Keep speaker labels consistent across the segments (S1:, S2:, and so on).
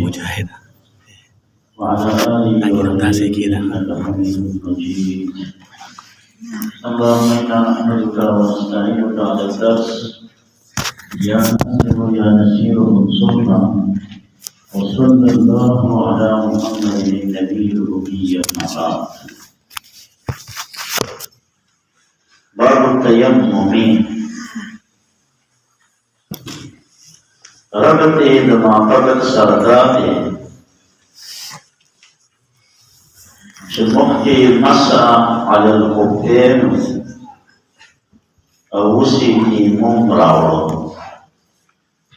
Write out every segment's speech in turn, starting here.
S1: مجاهد وعلى آله وصحبه مجيد. اللهم إنا نحمدك ونستعينك على الدرس يا ناصر يا نسير انصرنا وصلى الله على محمد النبي الأمي المعاد. باب التيمم ربط دماغت سردات شمخي مسا على الخفين أوسي تيمم راو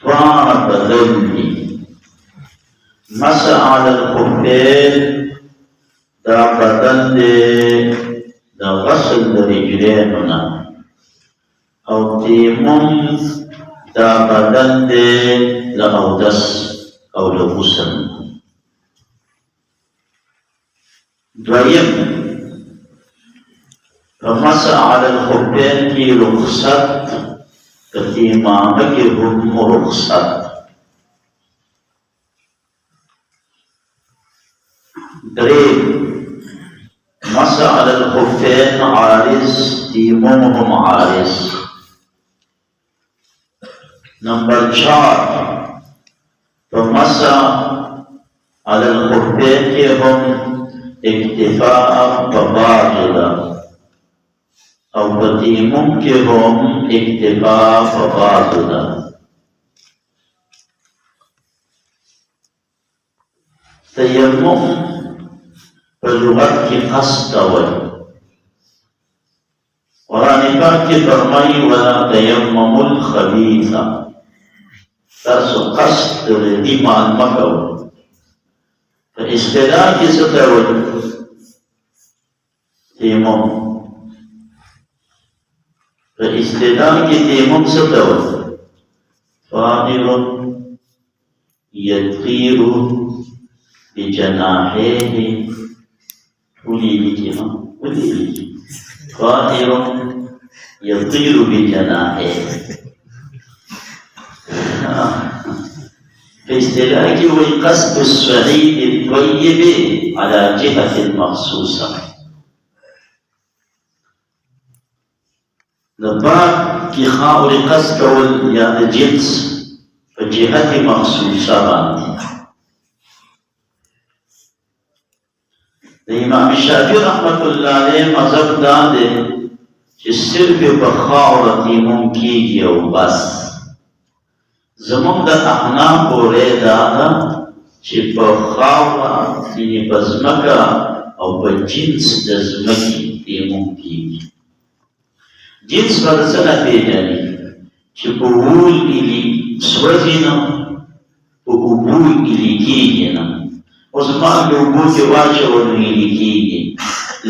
S1: فبدلني مسا على الخفين دا بدل دا غسل رجليننا أو تيمم دا بدل لأودس أو لغسل. دویم فمسح على الخفين کی رخصت کتیمامه کی حکم رخصت. دریم مسح على الخفين عارض تیممهم عارض. نمبر 4 فمسح على الخفين کی هم اکتفاء فباطلا او تیمم کے هم اکتفاء فباطلا. تیمم پر لغت کی قصد اول قرآن پاک کی فرمائی ولا تیمم الخبیث تاسو قصد ردی مان مکو. فاصطلاح کی سطح تیمم فاصطلاح کی تیمم سطح طائر يطير بجناحيه طائر يطير بجناحيه. في اصطلاح هو قصد الصعيد الطيب على جهة مخصوصة. لباب کی خاور قصد کول یا جنس فجهة مخصوصة باندې. امام شافعی رحمت الله علیه مذهب دا دی چې صرف په خاور تیمم کیږي او بس. زمون د احناف پورې دا ده چې په خاوره یعنې په ځمکه او په جنس د ځمکې تیمم کیږي. جنس به د څه نه پېژني چې په وول ایلي سوځي نه په اوبو ایلي کېږي نه. اوس مالګې اوبو کې واچوه نو ایلي کېږي،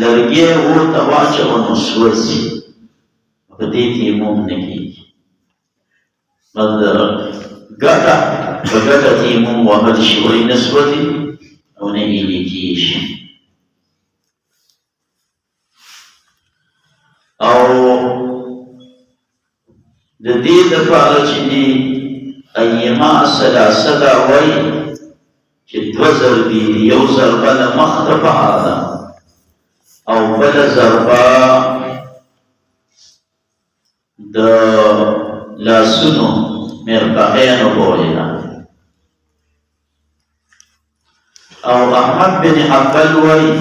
S1: لرګی اور ته واچوه نو سوځي، په دې تیمم نه کېږي. ګټه په ګټه تیمم وهل شي وایي نه سوځي او نه ایلي کېږي. او د دې دپاره چې دي ایما ثلاثه دا وایي چې 2 ضربې دي، یو ضربه د مخ دپاره ده او بله ضربه د لاسونو مرفقین پورې ده. او احمد بن حنبل وایي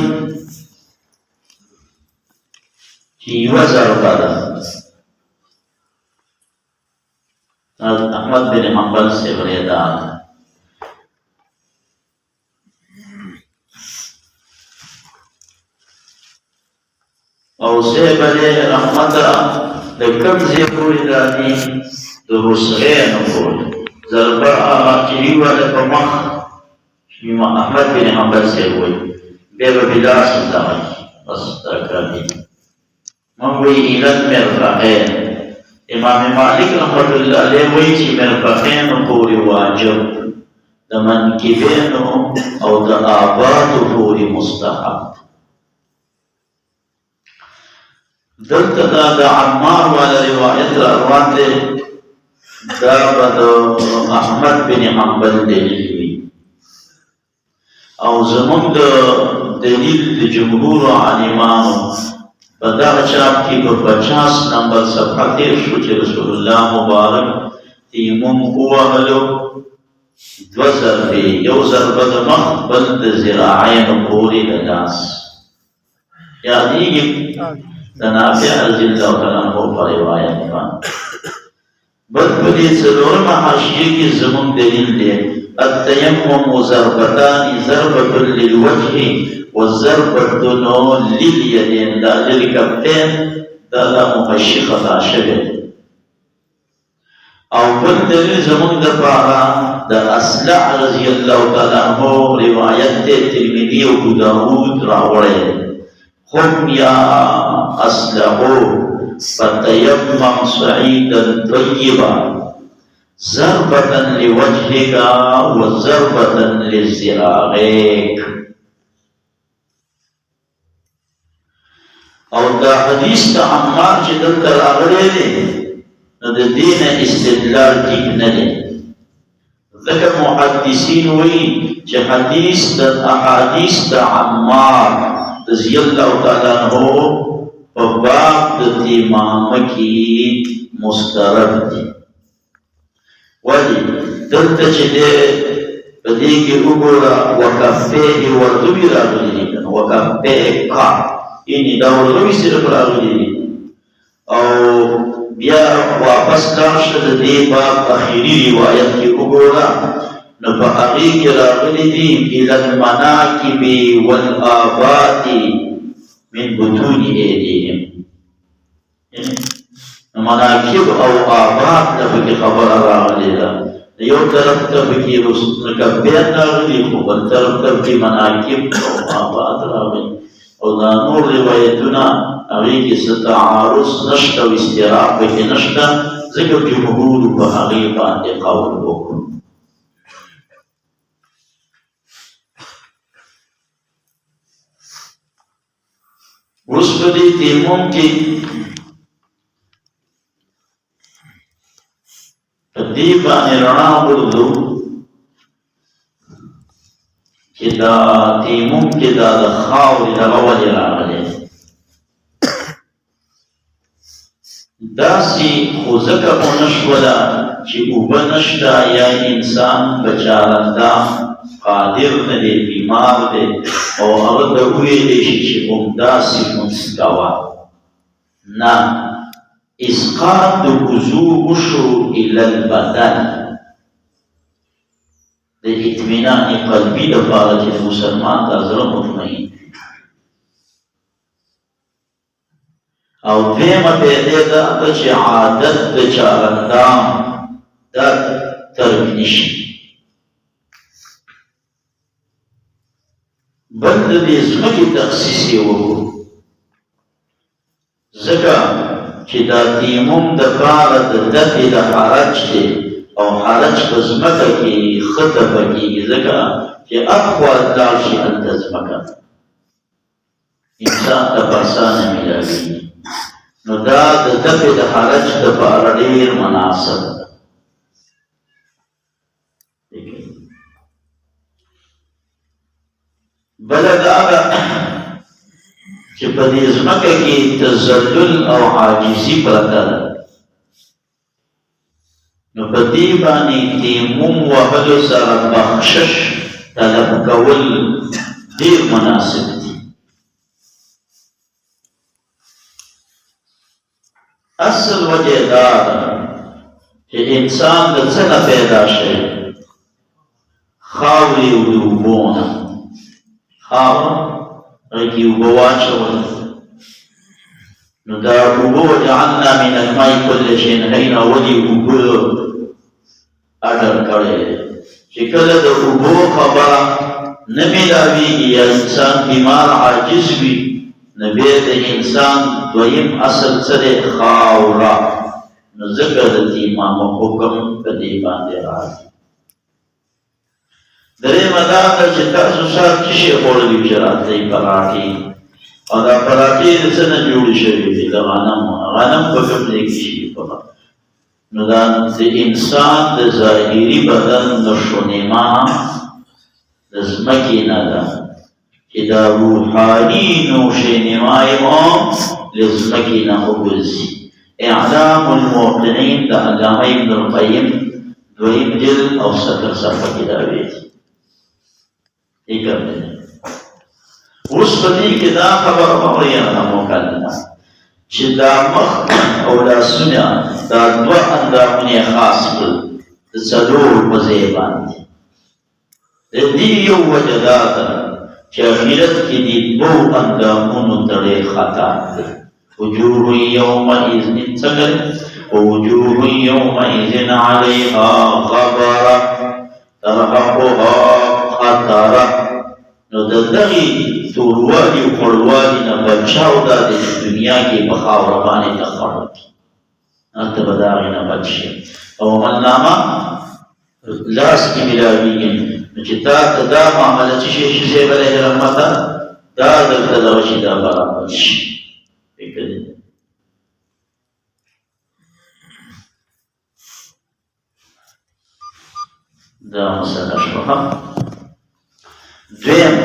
S1: چې یوه ضربه ده. احمد بن حنبل سے وریدا او سے بلے رحمت د کم ځای پورې راځي د رسغینو پورې ضربه چې ویواله په مخ امام احمد بن حنبل سے وایي بیا به بلاس ته وایي بس تکراري من وایي علت مرفقین. امام مالک رحمت الله علیه وایي چې مرفقینو پورې واجب، د منکبینو او د آبادو پورې مستحب. دلته دا د عمار والا روایت را روان دی دا به د احمد بن حنبل دلیل وی او زمون د دلیل د جمهور عالمانو په دغه چاپ کې په 50 نمبر صفحه تیر شو چې رسول الله مبارک تیمم ووهلو دو ضربې یو ضربه د مخ بل د ذراعینو پورې د لاس یادېږي د نافع رضی الله تعالی عنه په روایت باندې بل په دې څلورمه حاشیه کې زموږ دلیل دی التيمم ضربتان ضربة للوجه وضربة لليدين دا للكفين دا ممشقة شبه او بل دلیل زموږ دپاره د اصلع رضی الله تعالی عنه روایت دی ترمذی او ابو داود راوړی خم یا اصلعو فتيمم صعيدا طيبا ضربة لوجهك وضربة لذراعيك او دا حدیث دا عمار چې دلته راغلی دی نو د دې نه استدلال ټیک نه دی ځکه محدثین وایي چې حدیث د احادیث د عمار رضی الله تعالی عنه په باب د تیمامه کې مسترد دی ولی دلته چې دی په دې کې وګوره وکفیه وردوی راغلی دی وکفیه کا یعنی دا وردوی صرف راغلی دی او بیا واپس لاړ شه د دې باب اخري روایت کې وګوره نو په هغې کې راغلی دي الى المناکب والآبات من بطون ایدیهم مناکب او آبات ته پکې خبره راغلې ده یو طرف ته پکې مکبر راغلي خو بل طرف ته پکې مناکب او آبات راغلي او دا نور روایتونه هغې کې څه تعارض نشته او استراق پکې نشته ځکه جمهور په هغې باندې قول وکړو اوس په دې تیمم کې په دې باندې رڼا وګورو چې دا تیمم کې دا د خاورې دغه ولې راغلی داسې خو ځکه ونه شوله چې اوبه نشته یا انسان بچارنده قادر نه دی بیمار دی او هغه ته وویلی شي چې همداسې لمونځ کوه نه اسقاط د وضو وشو الی البدن د اطمینان قلبي لپاره چې مسلمان دا زړه مطمئن او دویمه پیدې دا ده چې عادت د چارندام دا ترک نشي بل د دې ځمکې تخصیص یې وکړو ځکه چې دا تیمم دپاره د دفع د حرج دی او حرج په ځمکه کې ښه دفع کېږي ځکه چې اخوا لاړ شي هلته ځمکه انسان ته په اسانه میلاوېږي نو دا د دفع د حرج دپاره ډېر مناسب ده بله دا ده چې په دې ځمکه کې تذلل او عاجزي پرته ده نو په دې باندې تیمم وهلو سره بخشش طلب کول ډېر مناسب دي اصل وجه دا ده چې انسان د څه نه پیدا شوی خاورې او د اوبو نه خاوره هغې کې اوبه واچول نو دا اوبه وجعلنا من الماء كل شيء حي ولې اوبه اډر کړی چې کله د اوبو خبره نه میلاوېږي یا انسان بیمار عاجز وي نو بیا د انسان دویم اصل څه دی خاوره نو ځکه د تیمامه حکم په دې باندې راځي درېیمه دا ده چې تاسو سات څه شی خوړلي چې راتلئ پراټې او دا پراټې د څه نه جوړې شوي دي د غنم په کوم ځای کې شي نو دا د انسان د ظاهري بدن نشونما د ځمکې نه ده چې دا روحاني نوشونما یې هم له ځمکې نه وګرځي. اعلام الموقنین د علامه ابن القیم دویم جلد او 70 صفحه کې دا ویلي. اوس په دې کې دا خبره مریانه مکلمه چې دا مخ او لاسونه دا دوه اندامونه خاص کړل د څلور په ځای باندې. د دې یو وجه دا ده چې اخرت کې دې دوه اندامونو تړې خطا ده. وجوه يومئذ څنګه وجوه يومئذ عليها غبره ترهقها قتره. نو د دغې توروالي او خړوالي نه بچاو دا د دنیا کې په خاوره باندې ته خړ کړي، هلته به د هغې نه بچ شي. او عملنامه لاس کې ملاوېږي نو چې تا ته دا معامله څه شي چې صاحب علیه رحمته دا درته دغه شي دا برابر شي. دا مسله شوه. دویم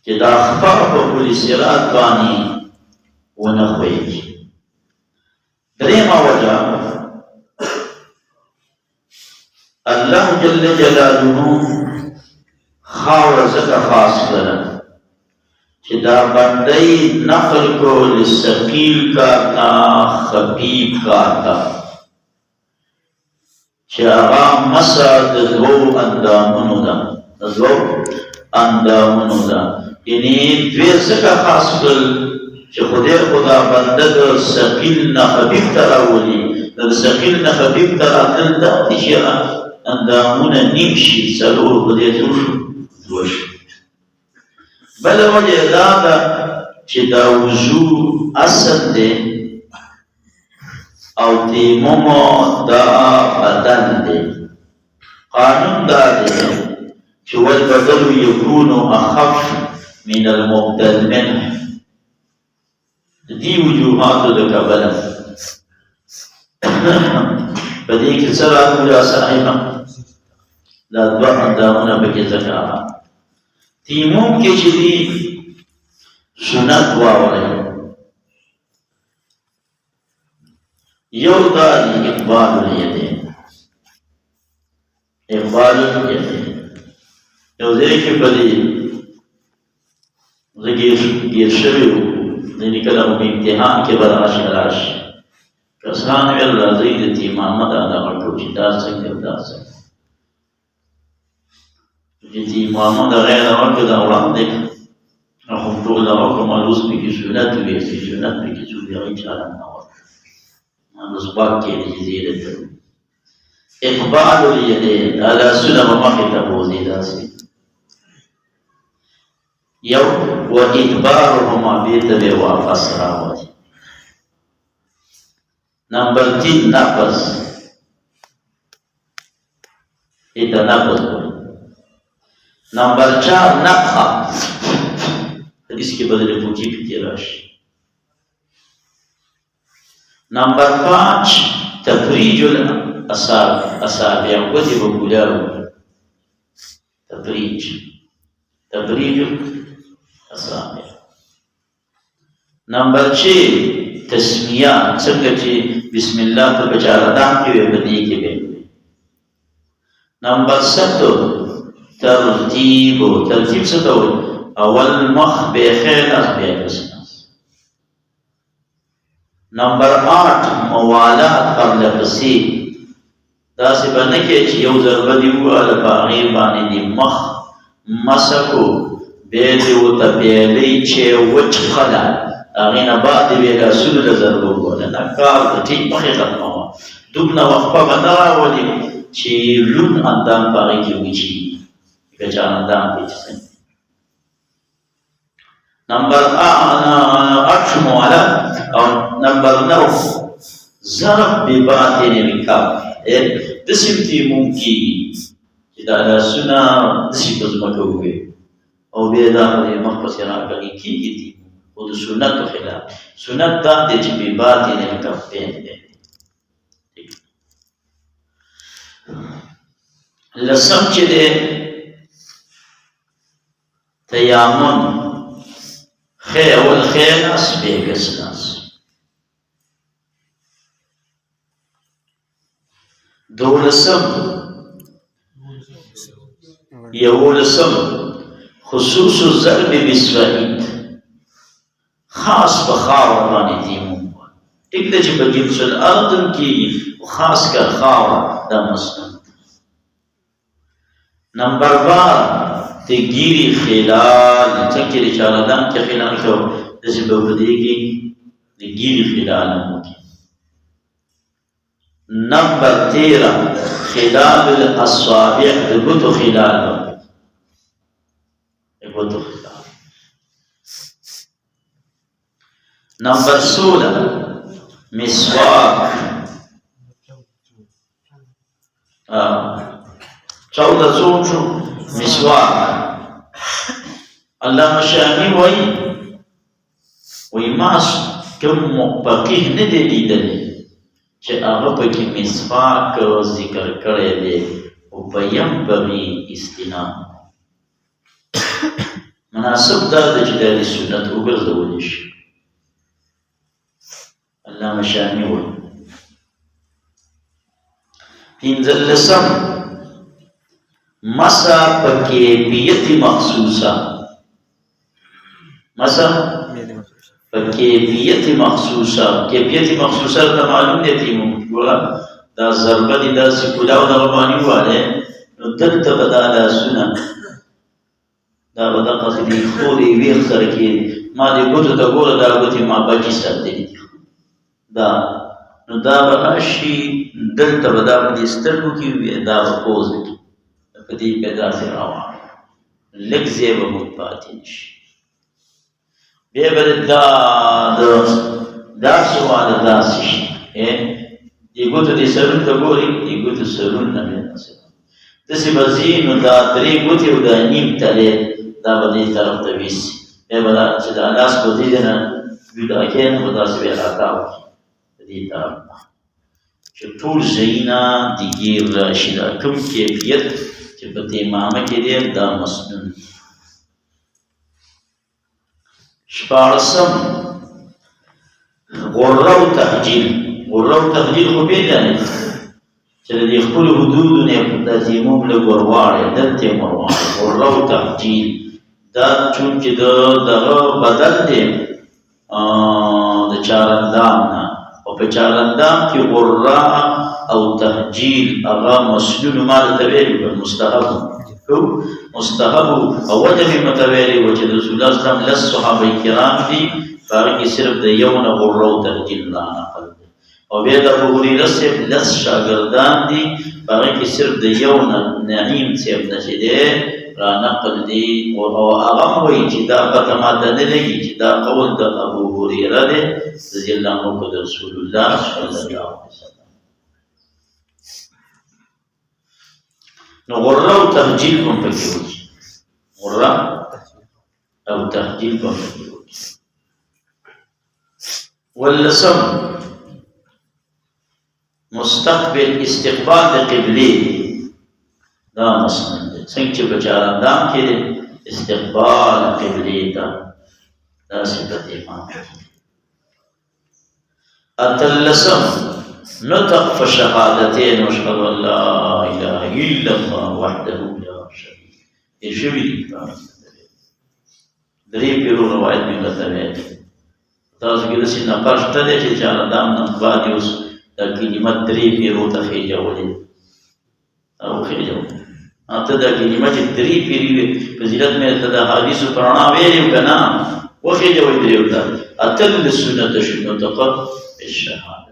S1: چې دا اخبار په پل صراط باندې ونه خوېږي. درېیمه وجه الله جل جلاله خاوره ځکه خاص کړله چې دا بندی نقل کول ثقیل کار نه خفیف کار ته چې هغه مسح د دوو اندامونو ده، د دوو اندامونو ده. یعنې دوی ځکه خاص کړل چې خدای خو دا بنده د ثقیل نه خفیف ته راولي. د ثقیل نه خفیف ته راتلل دا دي چې اندامونه نیم شي، څلور په دې څو شو؟ دوه شو. بله وجه دا ده چې دا وضو اصل دی او تیمم دا بدل دی. قانون دا دی چې والبدل یکون اخف من المبدل منه. دی وجوهاتو د کبله په دې کې څه راغلي صاحبه دا دوه اندامونه پکې ځکه تیمم کې چې دي سنت واورئ. یو دا اقبال الیدین، اقبال الیدین یو ځای کې په دې زه ګیر شوی وم، ځینې کله مو په امتحان کې به راشي کسان ویل راځئ د تیمامه دا دغه کړو چې دا څنګه دا څنګه چې تیمامه د غیر ورکړه دا وړاندې خو ټول دغه کوم اوس پکې سنت وي چې سنت پکې څو دی هغه چاره نه نسبات کې دي زیاده کړو. اقبال الیدین دا لاسونه به مخې ته بوځي داسې یو، و ادبارهما بېرته به یې واپس راوځي. نمبر 3 نفس ایته نفس وایي. نمبر 4 نفخه حدیث کې بدل پوچی پکې راشي. نمبر 5 تفریج الاصابع ودې به ګلاو تفریج الاصابع. نمبر 6 تسمیه څنګه چې بسم الله په بچاردان کې وي بدی کې وي. نمبر 7 ترتیب څه ته وایي؟ اول مخ به خیر از به اساس. نمبر 8 موالات قبل قصی داسې به نه کې چې یو ضربه دې وواله په هغې باندې دې مخ مسکو بیا دې ورته پیالۍ چې وچښله هغې نه بعد دې بیا لاسونو له ضربه وواله. نه کار د ټیک مخې ختموه دومره وقفه به نه راولي چې لون اندام په هغې کې وچېږي که چا اندام کې چې څنګه. نمبر 8 موالات او نمبر 9 ضرب بباطن الکف. داسې تیمم کېږي چې دا لاسونه داسې په ځمکه ووي او بیا دا په دې مخ پسې راکاږي کېږي تیمم او د سنت خلاف. سنت دا دی چې په باطن الکفین دی. لسم چې دی تیامن خی اول خی ناس بیگس ناس. دولسم یولسم خصوص الضرب بالصعید، خاص په خاوره باندې تیمم ټیک ده چې په جنس الارض کېږي، خاص کر خاوره دا مسنون. نمبر 12 ته ګیری خلال، څنګه چې چاردان کې خلال شو داسې به ودرېږي د ګیری خلال هم وکړي. نمبر 13 خلال الاصابع، د ګوتو خلال نمبر 16 مسواک، 14 څوم شو مسواک. علامه شامی وایي ما کوم فقیه نه دی لیدلی چې هغه پکې مسواک ذکر کړی دی او په ینبغي استناد. مناسب دا ده چې د سنت وګرځولی شي. علامه شامی وایي. 15 مسا په کیفیت مخصوصه، مسا په کیفیت مخصوصه. کیفیت مخصوصه ته معلوم دی تیمم ګوره دا ضربه دي داسې کلاو دغه باندې ووالی نو دلته به دا لاسونه دا به دقسې دي خورې ویښ سره کېږي. ما دې ګوتو ته ګوره دا ګوتې ما بچې ساتلي دي دا، نو دا به راشي دلته به دا په دې سترګو کې وي، دا به پوزه کې په دې کې داسې روان لږ ځای به مو پاتې نه شي. بیا به داسې واده داسې شي دې ګوتو دې سرون ته ګوري، دې ګوتو سرون نه بیا داسې داسې به ځي نو دا 3 ګوتې او دا نیم تلی دا به دې طرف ته ویسي. بیا به دا چې دا لاس به دې نه جدا کړي نو داسې بیا راتاو کړي په دې طرف ته چې ټول ځایونه د ګیر راشي. دا کوم کیفیت چې په تیمامه کې دی دا مسنون. 14 غره او تهجیل. غره او تهجیل خو پیژنئ چې د دې خپلو حدودو نه دا تیمم لږ ورواړی دلته یې ورواړی. غره او تهجیل دا چونکې دغه بدل دی د چارندام نه، او په چارندام کې غره او تهجیل هغه مسنون ما درته ویلي وو مستحب مستحب او وجه مې مته ویلي وو چې د رسول الله صلی الله علیه وسلم لس صحابه کرام دي په هغه کې صرف د یو نه غره او تهجیل را نقل دی، او بیا د ابو هریره صاحب لس شاګردان دي په هغه کې صرف د یو نه نعیم صاحب نه چې دی را نقل دی. او هغه هم وایي چې دا پته ماته نه لګي چې دا قول د ابو هریره دی رضی الله عنه د رسول الله صلی الله علیه وسلم. نو غره او تهجیل هم پکې وایي، غره او تهجیل هم پکې وایي. 15 مستقبل استقبال د قبله دا مسنون دی. څنګه چې په چارندام کې دی استقبال قبله ته دا صفت امام. 18 نطق فشهادتين واشهد ان لا اله الا الله وحده لا شريك له. شوي دي درې پیرو روایت مې درته ویلي تاسو کې داسې نفر شته دی چې چارندام نه بعد اوس دا کلمه 3 پیرو ته خېجولې او خېجولې ته دا کلمه چې 3 پیرې فضیلت مې ته د حدیثو په رڼا ویلې که نه وخېجوئ درې ورته اتل سنت نطق بالشهاده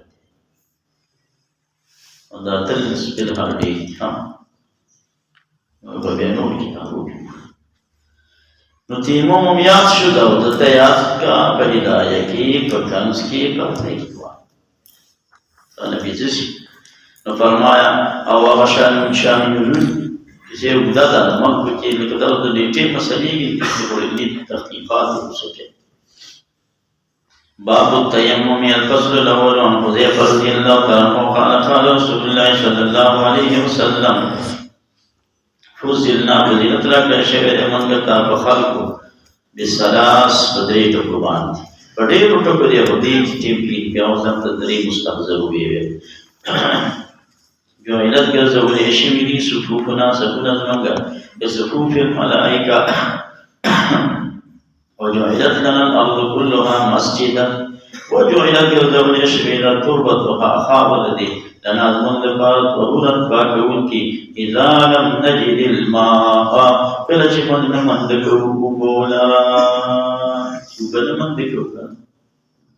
S1: دا اتل بالحق دی به بیا نور کتابونه. نو تیمم هم یاد شو دا ودلته یاد کا په هدایه کې په کنز کې په ځای کې وایي نبي ځي. نو فرمایا او هغه شان نزول چې اوږده ده مخکې لکه دا د نیټې مسلې دي چې تحقیقات وسو کې باب التيمم الفصل الأول عن حذيفة رضي الله عنه قال قال رسول الله صلى الله عليه وسلم فزلنا بزينة لك شعر من قطع بخلق بسلاس بدري تقربان بدري تقربان بدري تيمكين بيوزن تدري مستقزر بيه جو علت گرزول اشمیدی صفوفنا سکونا زمانگا بصفوف الملائكة وجعلت لنا الأرض كلها مسجدا وجعلت گرزول اشمید تربتها خاولدي لنا زمان لبارت ورورا باكونكي إذا لم نجد الماء فلا شفن من دكو بولا شوبن من دكو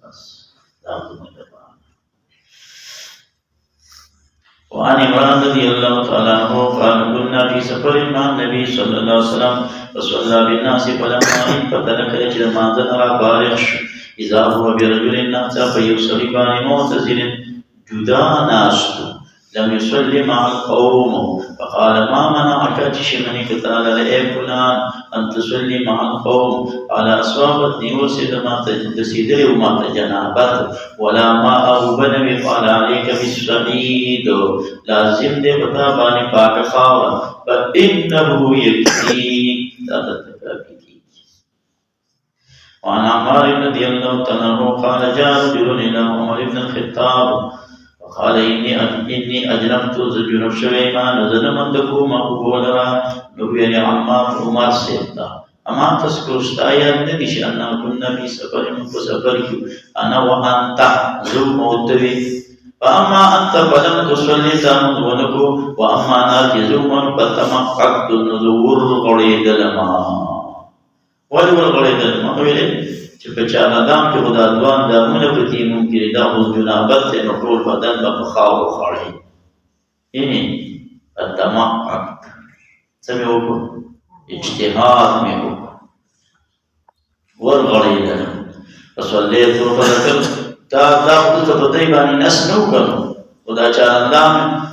S1: بس دعوت من وعن عمران رضي الله تعالى عنه قال كنا في سفر مع النبي صلى الله عليه وسلم فصلى بالناس فلما انفتلك يجد ما ذكر بارخ إذا هو برجل الناس فيصلي بان معتزل جدا ناس لم يصلي مع القوم فقال ما منعك تشمني قتال لأي فلان أن تصلي مع القوم على أصابتني وسيد ما تسيدري وما تجنابت ولا ما أبو بنبي قال عليك بالسعيد لازم دي بطاباني باك خاوة فإنه يكفي لا تتكافي. وعن عمار رضي الله عنه قال جاء رجل إلى عمر بن الخطاب قال إني أجنبت جنوب شويما نزل من دكوما قبولها نبيني عمار سيبتا أما تذكر استعيان نديش أننا كنا في سفر فسفرك أنا وأنت زو موتبي فأما أنت فلم تصلي تامد ونكو وأما أنا جزوما فتمققت نزور غريد لما ولور غريد لما ويلي چپچانا دام کے خدا دوان دامون پتی ممکن دا خود جنابت سے نقول بدن با بخاو خاڑی یعنی التمقق سمی اوپر اجتحاد میں اوپر ورغڑی لنا فصلیت و فذکر دا خود تفتحی بانی نس نو کرو خدا چانا دام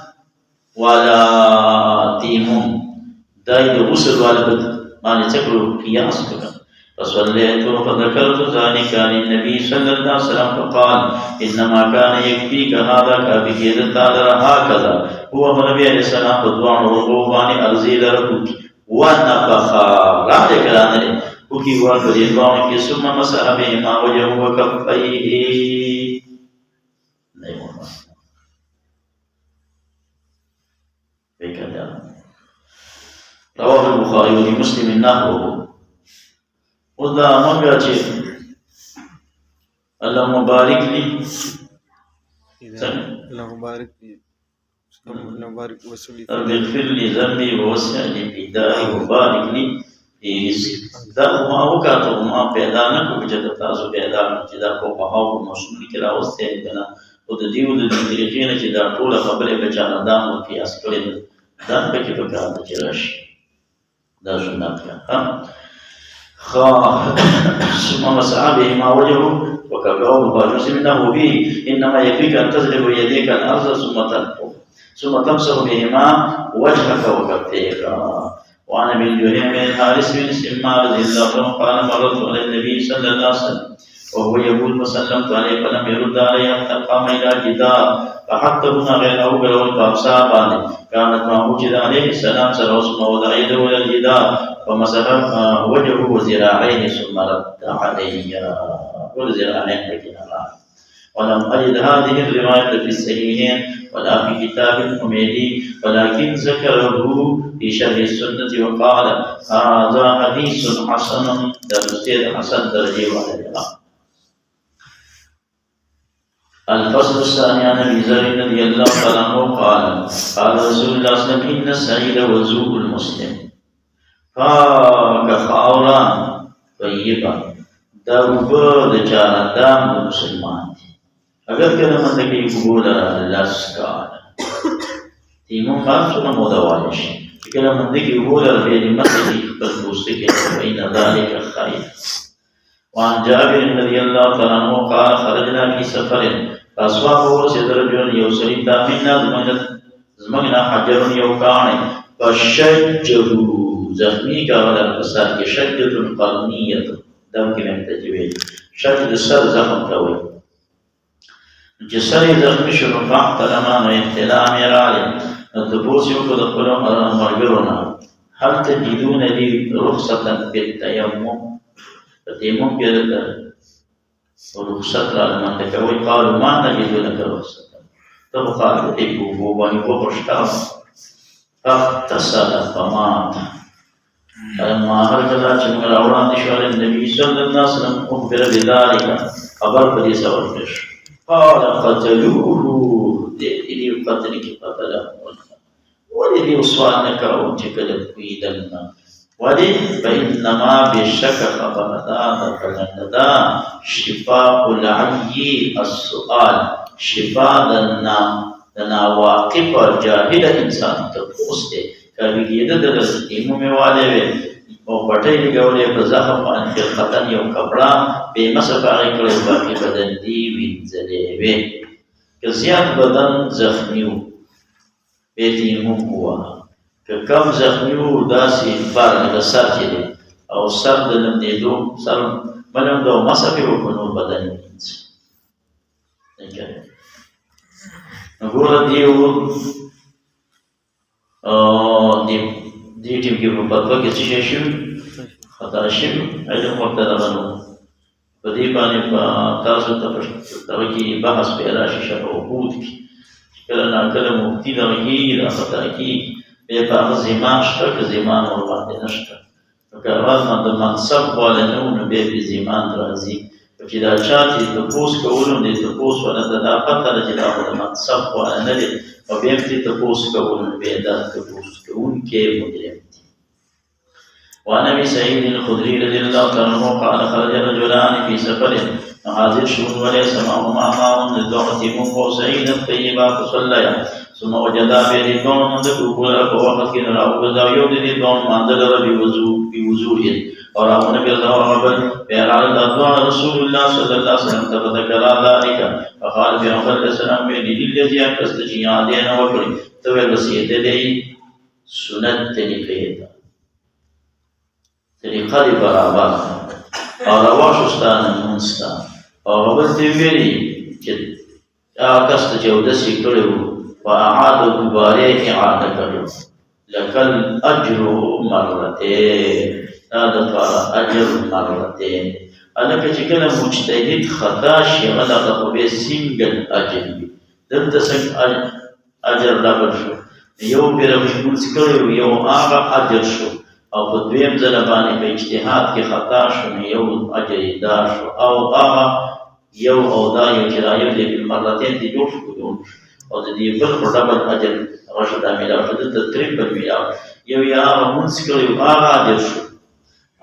S1: والا تیمون دائی دا غسل والا بانی چکرو قیاس کرو فصليت فذكرت ذلك عن النبي صلى الله عليه وسلم فقال إنما كان يكفيك هذا كافيك يدتادر هكذا هو النبي عليه السلام فدوان رغوبان أرزيل ركوك ونفخا راجع كلامه كوكي وانفرين بانك ثم مسح بهما وجهه وكفيه رواه البخاري ومسلم نحوه ودا مونږه چې الله مبارک لي
S2: الله مبارک لي الله مبارک وسلي
S1: اغفر لي ذنبي ووسع لي بدايه وبارك لي في رزقي دا ما وکړه ما پیدا نه کوم چې تاسو پیدا چې دا کومه او مشمول کړه اوسه کنه او د دې د طریقې نه چې دا ټول خبره بچانه دا مو قیاس کړل دا په کې په کار چې راشي دا سنت کا ثم مسح بهما وجهه وكبره فاجوز منه به انما يكفيك ان تضرب يديك الارض ثم تمسح بهما وجهك وكفيك. وعن ابي جهيم بن الحارث بن سمار رضي الله عنه قال مررت على النبي صلى الله عليه وسلم وهو يقول فسلمت عليه فلم يرد علي حتى قام الى جدار فحتى هنا غير اول والباب صعبان كانت معه جدار عليه السلام سرسم وضع يده الى الجدار فمسح وجهه وذراعيه ثم رد علي والذراعين لكنها. ولم أجد هذه الرواية في الصحيحين ولا في كتاب الحميدي ولكن ذكره في شرح السنة وقال هذا حديث حسن درجة حسن درجة وعلى. الفصل الثاني عن ابي ذر رضي الله عنه قال قال رسول الله صلى الله عليه وسلم ان السعيد وضوء المسلم فكخاورا طيبا درب جاردام المسلمان اگر کله من دکی قبولا لسکان تیمون باب سنة مدوالش کله من دکی قبولا في مسجد فالبوستك فإن ذلك خير. وعن جابر رضي الله عنه قال خرجنا في سفر فأصحابه سدرجون يوصل منا زمنا حجر يوقعني فشجه زخمي کا ولا فساد شجة قرنية دم کی محتجبه شک د سر زخم ته وایي. چې سر یې زخمي شو نو فاحتلما نو احتلام یې راغلی نو تپوس یې وکړو د خپلو ملګرو نه هل تجدون لي رخصة بالتيمم په تیمم کې درته رخصت راغله ماته کوئ قالوا ما نجد لك رخصة ته خو خاطر دې په اوبو باندې وخوشتا فاغتسل فمات فلما هرکله چې موږ راوړاندې شو النبي صلی الله علیه وسلم اخبر بذلك خبر په دې سره ورکړل شو قال قتلوه دې قتل کې قتله ولې دې سوال نه کوو چې کله کویدلنا ولې فإنما بشک خبره دا شفاء العي السؤال شفاء د ناواقف جاهل انسان ته پوسته کوي کېده د تیمم والے وي او پټې لګولې په زخم باندې خطن یو کپڑا به مسفاره کړو باقي بدن دی وینځلې وي که زیات بدن زخمی وو به تیمم هوا که کم زخمی وو داسې بار د سر چې دی او سر د لمدېدو سر بلم دو مسفې وکړو بدن وینځ نګوره دیو دې ټیم کې په فتوا کې څه شی شو خطا شوي علم ورته دغه په دې باندې په تاسو ته دغه کې بحث پیدا شي شبه وقود کې کله ناکله مفتي دغه کېږي دا خطا کېږي بیا په هغه زیمان شته که زیمان ورباندې نشته نو که هغه د منصب والا نه وو نو بیا پرې زیمان راځي چې دا چا چې تپوس کولو دی تپوس والا ته دا پته ده چې دا خو د منصب والا نه دی او بیا پرې تپوس کولو نو بیا دا تپوس کوونکی مجرم دی. وعن ابي سعيد الخدري رضي الله تعالى عنه قال خرج رجلان في سفر حاضر شهود وليس معهما ماء للدعوة وسعيد طيبا فصليا ثم وجدا بيدهم من ذكر فوقت كنا راوغدا يودي دون منزل بوضوء اور امن بالله ورحمه بيرال دعاء رسول الله صلى الله عليه وسلم تذكر ذلك فقال في عمر السلام من الذي يستجيا دينا وكل تو وصيه دي سنت طریقه طریقه دی برابر اور واشستان منستا اور بلته ویلي چې کس ته جودسي کړو واعاده دوباره اعاده کړو لکل اجر مرتين هذا قال اجر مرتين الکه چې کله مجتهد خطا شي هغه به سنگل اجر وي دلته څنګه اجر ډبل شو یو بیر مشمول کړو یو هغه اجر شو او په دویم ځل باندې په اجتهاد کې خطا شو یو اجر دار شو او هغه یو او دا یو چې رايو دي په مرتين دي جوړ شو او د دې بل ډبل اجر هغه د میلاو د تریپل میلاو یو یا مونږ کړو هغه اجر شو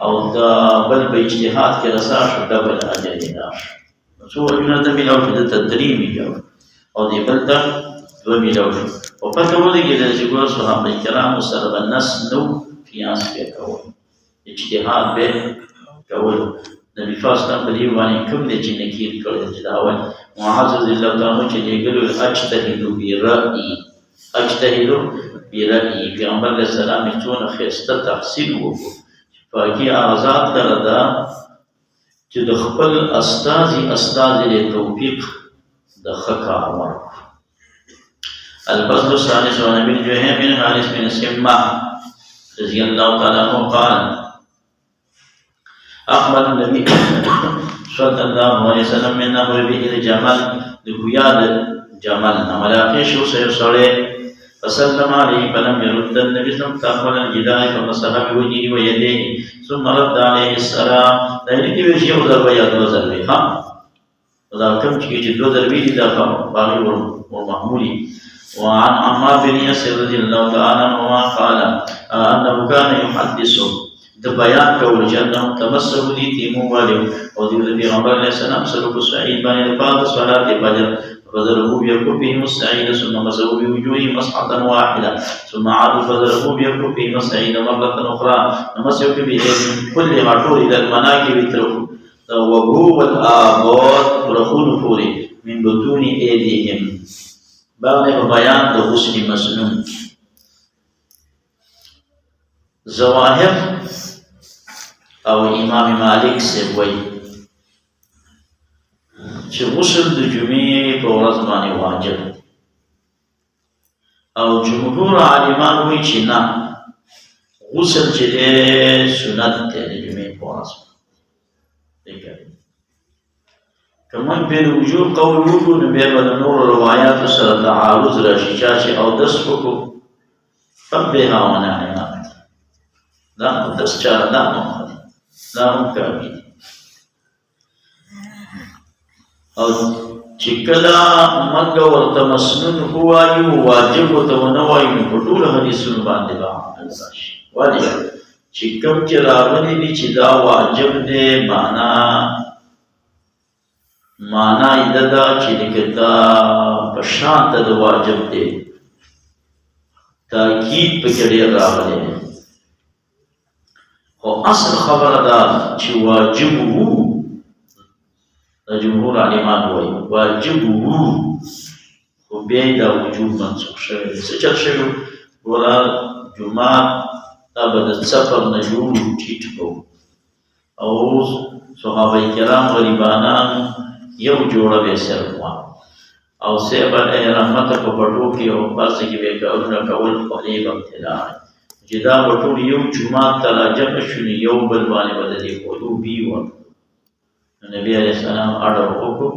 S1: او دا بل په اجتهاد کې رسا شو ډبل اجر دار شو څو ورنه د میلاو د تدریب میلاو او دې بل ته دو میلاو شو او په کومه کې د جګور صحابه کرام سره الناس نو قیاس به کول اجتهاد به کول نبی فاصله په دې باندې کوم د چې نکیر کړل چې دا وایي معاذ رضی الله تعالی چې ګلو اجتهدوا برأي اجتهدوا برأي پیغمبر علیه السلام څونه خسته تحسین وکړو پاکی آزاد کرده چې د خپل استازي له توفیق د خکا ورک الفصل الثالث عن ابن جهيم بن حارث بن سمة رضي الله تعالى عنه قال أخبر النبي صلى الله عليه وسلم من نحو به الجمل لقياد جمل نملاقي شو سيصلي فسلم عليه فلم يرد النبي صلى الله عليه وسلم تقبل الجداء فمسح بوجهه ويديه ثم رد عليه السلام ذلك وجهه وضرب يد وضربه ها وذا كم چې دو ضربې دي دا باغي ومحمولي وعن عمار بن ياسر رضي الله تعالى عنه قال انه كان يحدث د بیان کول چې انه تمسه دي تیمو والو او د پیغمبر علیه السلام سره په سعید باندې بعد صلات فجر فضربوا بكفهم السعيد ثم مسحوا بوجوههم مسحة واحدة ثم عادوا فضربوا بكفهم السعيد مرة أخرى ومسحوا بأيديهم كل عطور إلى المناكب وهو الآباد رخون فوري من بطون أيديهم بعد بيان غسل مسنون ظواهر او امام مالک سے وی چې غسل د جمعې په ورځ باندې واجب دی او جمهور عالمان وایي چې نه غسل چې دی سنت دی د جمعې په ورځ باندې که موږ بې د وجوب قول وکړو نو بیا به د نورو روایاتو سره تعارض راشي چا چې اودس وکړو فبها ونعمها دا اودس چاره دا هم دا هم کافي دي او چې کله موږ ورته مسنون ووایو واجب ورته ونه وایو نو په ټولو حدیثونو باندې به عمل راشي ولې چې کوم چې راغلي دي چې دا واجب دی معنا یې دا ده چې لکه دا په شان ته د واجب دی تاکید پکې ډېر راغلی دی خو اصل خبره ده چې واجب وو د جمهور عالمان وایي واجب وو خو بیا یې دا وجوب منسوخ شوی دی څه چل شوي ګوره جومات دا به د سفر نه جوړ ټیټ کوو او اوس صحابه کرام غریبانان یو جوړه به صرف وه او صاحب رحمته په پټو کې او پاسه کې به کارونه کول خولې به ابتلا چې دا به ټول یو جومات ته راجمع شو نو یو بل باندې به د دې خولو بي ورکړو نبي علیه السلام اډر وکړو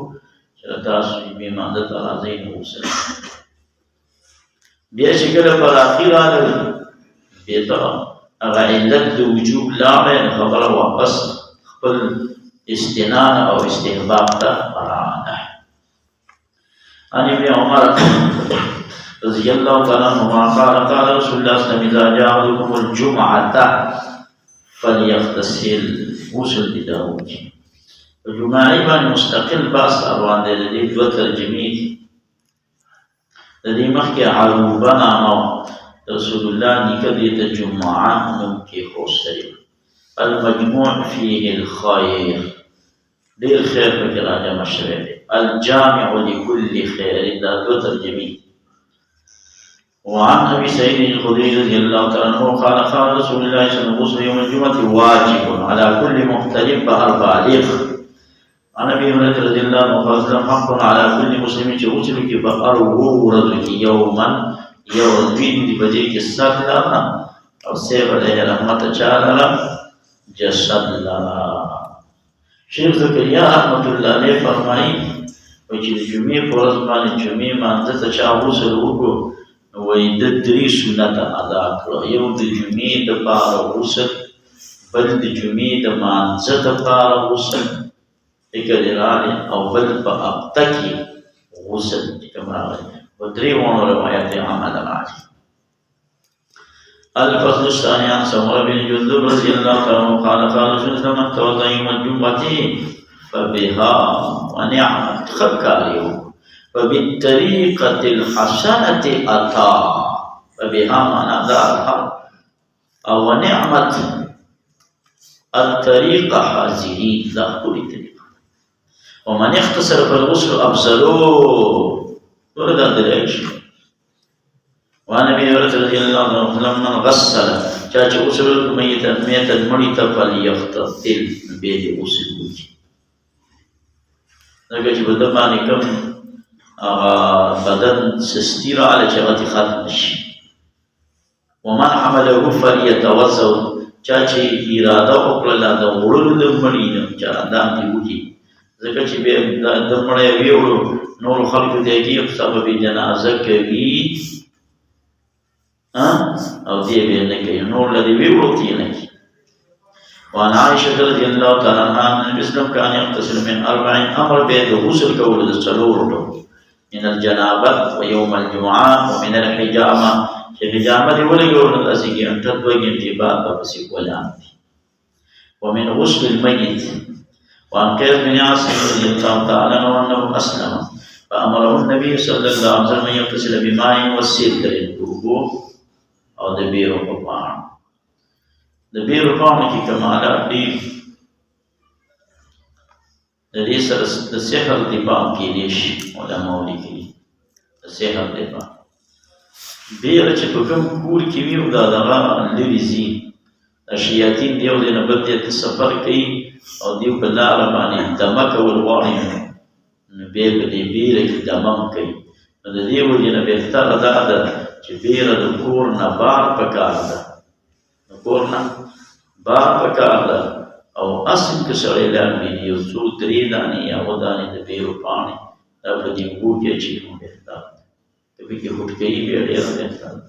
S1: چې تاسو بې مانده ته راځئ نو غسل بیا چې کله پر اخر راغلل بیا ته هغه علت د وجوب لاړی نو خبره واپس خپل استنان او استحباب ته راغله عن ابن عمر رضي الله تعالى عنهما قال قال رسول الله صلى الله عليه وسلم اذا جاء احدكم الجمعه فليغتسل غسل داود الجمعه باندې مستقل باس روان دي د دې دوه ترجمې دي د دې مخکې عروبه نامه رسول الله نکدې ته جمعه نوم کې خوستري المجموع فيه الخير دير خير فكر راجع مشروع الجامع لكل خير دا دو ترجمه وعن ابي سعيد الخدري رضي الله تعالى عنه قال قال رسول الله صلى الله عليه وسلم يوم الجمعه واجب على كل مختلف بالغ عن ابي هريره رضي الله عنه قال حق على كل مسلم يغسل بقره ورزق يوما يوم دي بجي السفر او سيب عليه رحمه تعالى جسد لنا شیخ زکریا رحمت الله علیه فرمایي چې د جمعې په ورځ باندې جمعې مانځه ته چا غسل وکړو نو وایي د 3 سنت ادا کړو یو د جمعې دپاره غسل بل د جمعې د مانځه دپاره غسل فکر یې راغلی او بل په هفته کې غسل چې کوم راغلی په 3 روایت یې عمل راغلی الفصل الثاني عن سمرة بن جندب رضي الله عنه قال قال رسول الله من توضأ يوم الجمعة فبها ونعمت خبكاريو فبالطريقة الحسنة أتى فبها معنى دارها أو نعمت الطريقة هذه لا كل طريقة ومن اختصر فالغسل أفضلوه ورد الدلائل وعن ابي هريره رضي الله عنه لما غسل چاچ غسل ميتا مړی ته فليغتسل به دې غسل وکړي دغه چې بده باندې کوم بدن سستی راغلی چې هغه ختم شي ومن حمله فليتوضا چاچ اراده وکړه د وړلو د مړی نه چې اندام دی وکړي ځکه چې به د مړی ویوړو نور خلکو ته کې سبب جنازه کوي او دې به نه کوي نور لدی ویوړو کې نه کوي وعن عائشة رضي الله تعالى عنها أن النبي صلى الله عليه وسلم كان يغتسل من 40 أمر به غسل كول السلور من الجنابة ويوم الجمعة ومن الحجامة الحجامة وليقول الأسيق أن تدوج انتباه بسيق والعام ومن غسل الميت وعن قيس بن عاصم رضي الله تعالى عنه أنه أسلم فأمره النبي صلى الله عليه وسلم أن يغتسل بماء والسدر الوضوء او د بیرو په پاڼه د بیرو پاڼه کې کمالات دي د دې سره د سحر دفاع کېدی شي علماء لیکلي د سحر دفاع بیر چې په کوم کور کې وي او دا دغه لرې ځي شیاطین د یو ځای نه بل ځای ته سفر کوي او دیو په لاره باندې دمه کول غواړي نو بیا په دې بیره کې دمم کوي. نو د دې وجې نه بهتره دا ده چې بیره د کور نه بار پکار ده، د کور نه بار پکار ده. او اصل که سړی لاندې یو څو درې دانې یا اووه دانې د بیرو پاڼې دا په دې اوبو کې اچوي نو بهتر ده. که پکې هوټکوي بیا ډېره بهتر ده.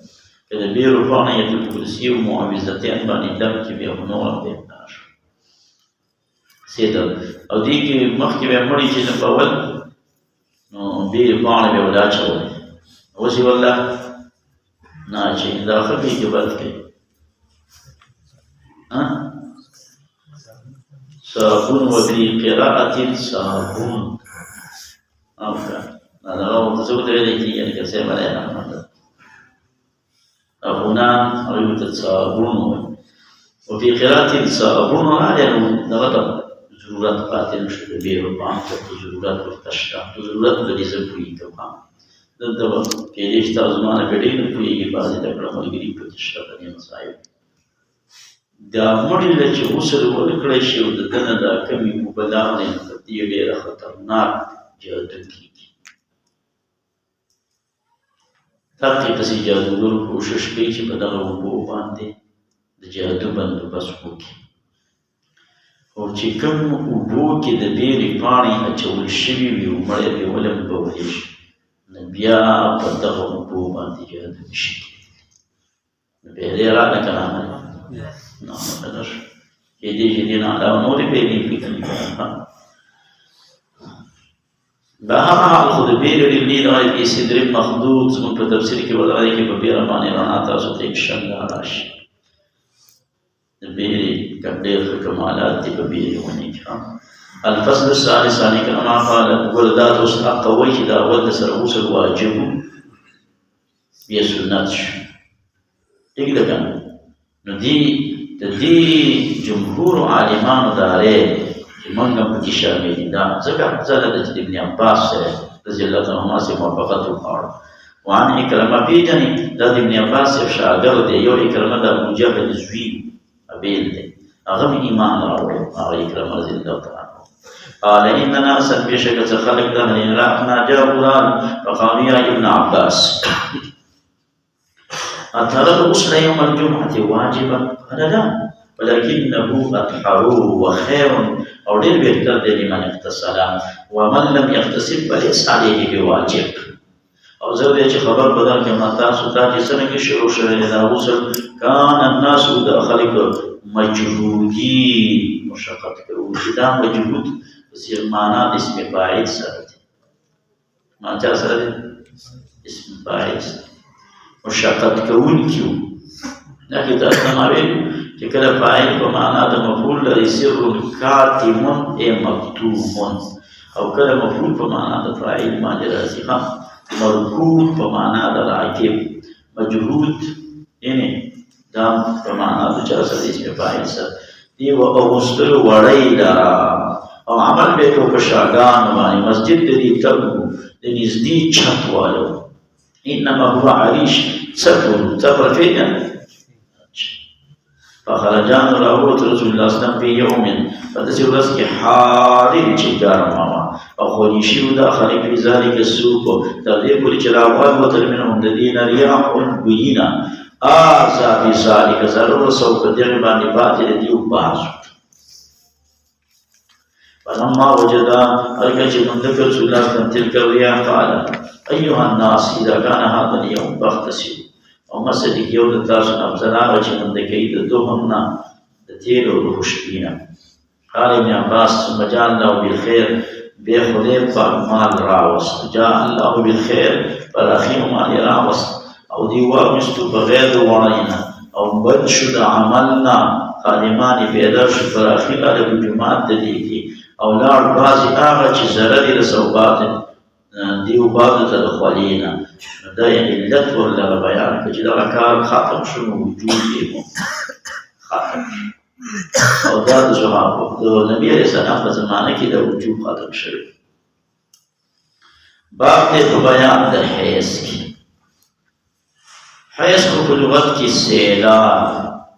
S1: که د بیرو پاڼې یا د کرسي او معوذتین باندې دم کې بیا خو نور بهتر شو سیدل. او دې کې مخکې به مړي چې نه کول نو بیرې پاڼې به ور اچولې، اوس یې والله نه اچوي، دا ښه کوي چې بد کوي. صابون وفي قراءة صابون أفكار هذا هو تصوت عليه يعني كسيف علينا هنا ريبة الصابون وفي قراءة صابون يعني نغطى ضرورات قاتل مش بيه وبعض ضرورات والتشريع ضرورات اللي زبوي كمان ده كيف تازمان بدين في بعض الأمور اللي بتشرب يعني مصايب دا مړي له چې غسل ورکړی شي او د ده نه دا کمې اوبه لاندې نو په دې ډېره خطرناک جادو کېږي. دقې پسې جادوګر کوشش کوي چې په دغه اوبو باندې د جادو بندوبست وکړي. او چې کوم اوبو کې د بیرې پاڼې اچول شوي وي او مړی پرې ولمبولی شي نو بیا په دغه اوبو باندې جادو نشي کېدلی. نو بیا دې راغله که راغله نعم قدر يدي جدينا على نور بيني في كلمة بهرحال خود بیر لی دغه کې صدر مخدود زموږ په تفسیر کې ولغه کې په بیره باندې رڼا تاسو ته انشاءالله راشي. د بیرې ډېر کمالات دي په بیرې ونې کې. الفصل الثالث عن كما قال ولدات حق وجه دا ول سره غسل واجب بیا سنت شو. ټیک ده کنه. نو دی د دې جمهور عالمانو دا رې چې موږ هم پکې شامل دي. دا ځکه ځله د ابن عباس سره رضی الله عنهما سره موافقت وکړ. وعن اکرمه پیژنې دا د ابن عباس شاګرد دی. یو اکرمه د ابو جهل زوی ابیل دی، هغه مې ایمان راوړی، هغه اکرمه رضی الله تعالی عنه. قال ان ناسا بشک خلق د العراق جاءوا فقالوا يا ابن عباس أترى الغسل يوم الجمعة واجبا؟ قال لا ولكنه أطهر وخير أو غير بهتر لمن اغتسل ومن لم يغتسل فليس عليه بواجب. أو زوجة خبر بدل كما تاسو تاجي سنة شروع شهر غسل كان الناس داخلك مجهودين مشقت كروجدا مجهود بصير معنى اسم فاعل سرد ما جاء سرد اسم فاعل مشقت کون کیو لکه تاسو ما ویل چې کله فاعل په معنا د مفعول لري سر کاتمون ای مکتومون او کله مفعول په معنا د فاعل باندې راځي مرکوب په معنا د راکب مجهود یعنی دا په معنا د چا سره اسم فاعل سره دی او اوستلو وړی لرا او عمل به کو په شاګان باندې مسجد دې تلو د نږدې چت والو انما هو عريش سفر فينا فخرجان راوت رسول الله صلى الله عليه وسلم في يوم فتسير رزق حارم شجار ماما فخونيشي وداخل في ذلك السوق تغيب لجراوات وتر منهم الذين رياح بينا آزا بذلك ضرور سوق دربان باطل ديو باسو فلما وجد أركج من ذكر رسول الله صلى الله عليه وسلم تلك الرياح قال أيها الناس إذا كان هذا اليوم فاغتسلوا او مسجد یو د تاسو نه افضل چې من د کوي د دوهمنا د تیل او د خوشبینه. قال ابن عباس ثم جاء الله بالخير بے خدای پاک مال راوست جاء الله بالخير پر اخیر مال راوست او دی واغستو بغیر د وړاینه او بد شو د عملنا خادمان پیدا شو پر اخیر د جماعت د دې کې او لاړ بعضی هغه چې ضرر رسوبات دیو بعد ته د خوالینا دا یعنی علت ورله بیان کړي چې دا کار ختم شو وجود یې ختم او دا د صحابه د نبی علیه السلام په زمانه کې د وجود ختم شوی. باب دې په بیان د حیض کې. حیض په لغت کې سیلاب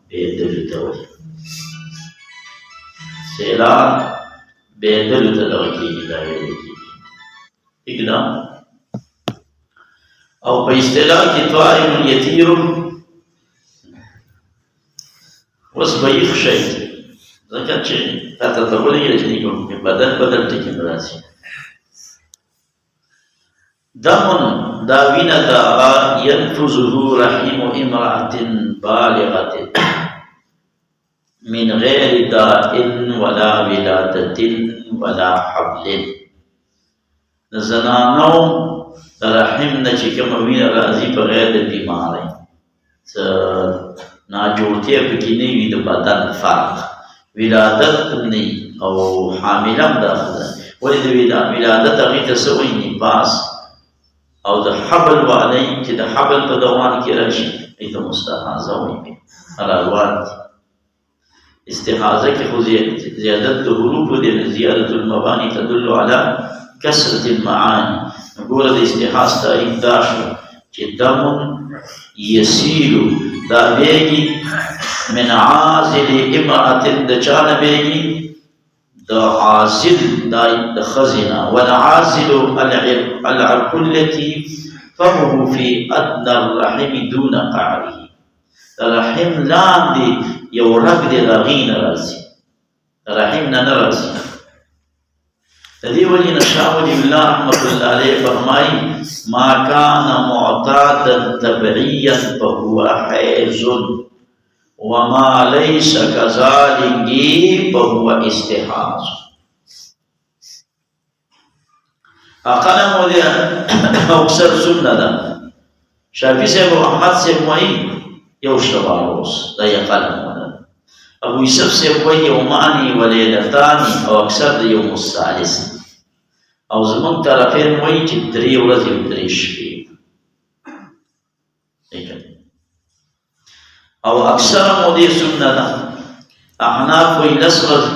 S1: بېدلو ته وایي. سیلاب بېدلو ته دغه کېږي دا ویل کېږي اقدام او په اصطلاح کې طائر یطیر اوس به یخ شي ځکه چې تاسو ته ولې چې کوم بدل ټکي راځي دم دا وینا دا ينفذه رحم امرأة بالغة من غير داء ولا ولادة ولا حبل زنانو رحم نه چې کوم وینا راځي په غیر د بیماری ناجوړتیا پکې نه وي د بدن فرق ولادت نه او حامله هم داخله ولې د ولادت هغې ته څه وایي نفاس او د حبل والی چې د حبل په دوام کې راشي هغې ته مستحاضه وایي حلالوال دي استحاضه کې خو زیادت د حروف دی زیادت المبانی تدل على کثرة المعانی نګوره د استحاض تعریف دا شو چې دم یسیل دا بیگی من عازل امرأة د چانه بیگی د عازل د خزنه والعازل العرق التي فمه في ادنى الرحم دون قعره رحم لاندې یو رګ دی د هغې نه راځي رحم نه نه راځي د دې وجې نه شاه ولي الله رحمة الله علیه فرمایي ما كان معتادا طبعيا فهو حيز وما ليس كذلك فهو استحاض اقل مودي اکثر سنه ده شافعي صاحب او احمد صاحب وایي یو شواروس دا یې قلم ده ابو یوسف صاحب وایي یومانی ولیلتانی او اکثر د یوم الثالث او زمونږ طرفین وایي چې 3 ورځې او 3 شپې او اکثر مودي سنه ده احناف وایي 10 ورځې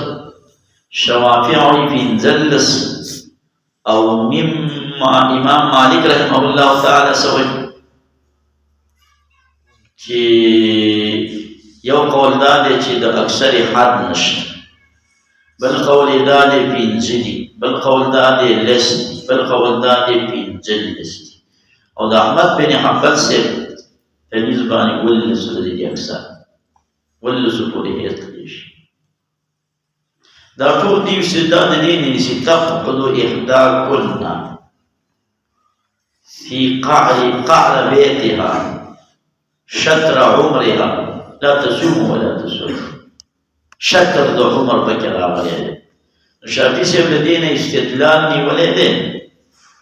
S1: شوافع وایي 15 او مما امام مالک رحمه الله تعالی سوي چې یو قول دا دی چې د اکثر حد نشته بل قول دا دی 15 دي بل قول دا دی لس بل قول دا دی 15 او د احمد بن حنبل سے تمیز باندې ولس دي اکثر ولس پورې هیڅ دا ټول دي چې دا د دې نه چې تفقد احدى كنا في قعر بيتها شطر عمرها لا تصوم ولا تصوم شطر د عمر پکې راغلی دی شافعي صاحب له دې نه استدلال نیولی دی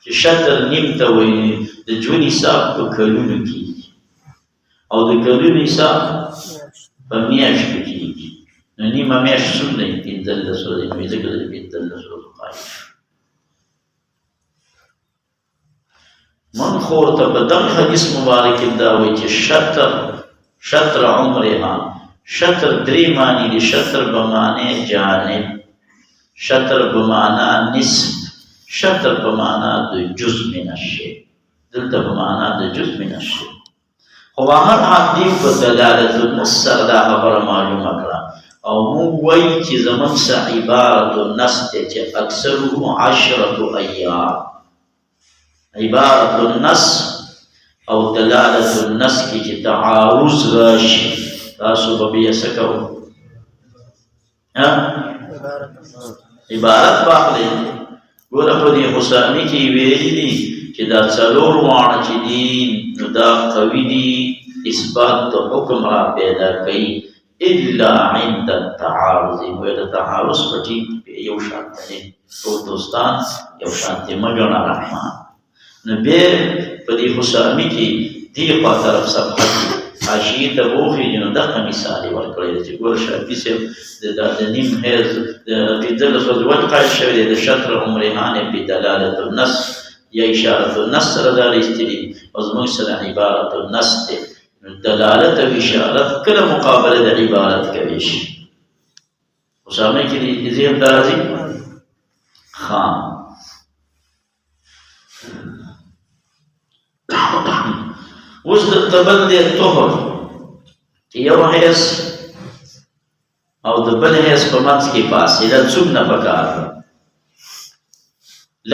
S1: چې شطر نیم ته وایي د ژوند حساب په کلونو کېږي او د کلونو حساب په میاشتو کېږي نو نیمه میاشت څومره یې 15 ورځې نو ځکه د 15 ورځو قایل من خو ته په دغه حدیث مبارک دا وایي چې شطر عمرها شطر 3 معنی دي شطر بمعنی جانب شطر بمعنی نصف شطر بمعنی د جزء من الشيء دلته بمعنی د جزء من الشيء خو هر حدیث په دلالت النص سره دا خبره معلومه کړه او مونږ وایي چې زموږ څه عبارت النص دی چې اکثره 10 ایام عبارت النص او دلالت النص کی چې تعارض راشي تاسو به بیا څه کوئ عبارت واخلئ ګوره په دې حسامي کې ویلي دي چې دا څلور واړه چې دي نو دا قوي دي اثبات د حکم را پیدا کوي الا عند التعارض وایي د تعارض په ټیم یو شان دی ټول دوستان یو شان دي مګڼه رحمان نو بیا په دې حسامي کې دې خوا طرف صفحه کې حاشیې ته وښیي نو دغه مثال یې ورکړی دی چې ګوره شافعي صاحب د نیم حیض د 15 ورځو ولې قایل شوی دی د شطر عمرهانې بدلالت النص یا اشارت النص سره دا ایستلي او زموږ سره عبارت النص دی دلالت او اشارت کله مقابله د عبارت کوي شي حسامي کې دې ذهن ته راځي ښه اوس د بل دی طهر یو حیض او د بل حیض په منځ کې فاصله څومره پکار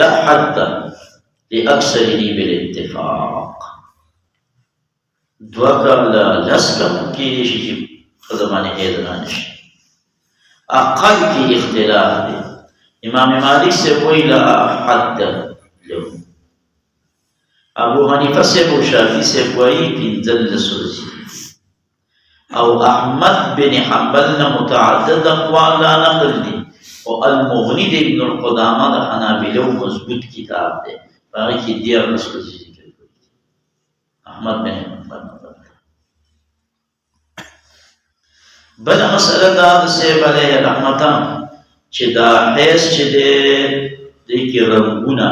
S1: لا حد لأكثره بالاتفاق دوه کاله لس کاله کېدای شي چې ښځه باندې حیض رانشي اقل کې اختلاف دی امام مالک صاحب وایي لا حد له ابو حنیفه صاحب او شافعي صاحب وایي پنځلس ورځې او احمد بن حنبل نه متعدد اقوال لا نقل دي او المغني د ابن القدامه د حنابلو مضبوط کتاب دی هغه کې دیارلس ورځې ذکر کړي احمد بن حنبل بل مسئله دا د صاحب علیه رحمته چې دا حیض چې دی کې رنګونه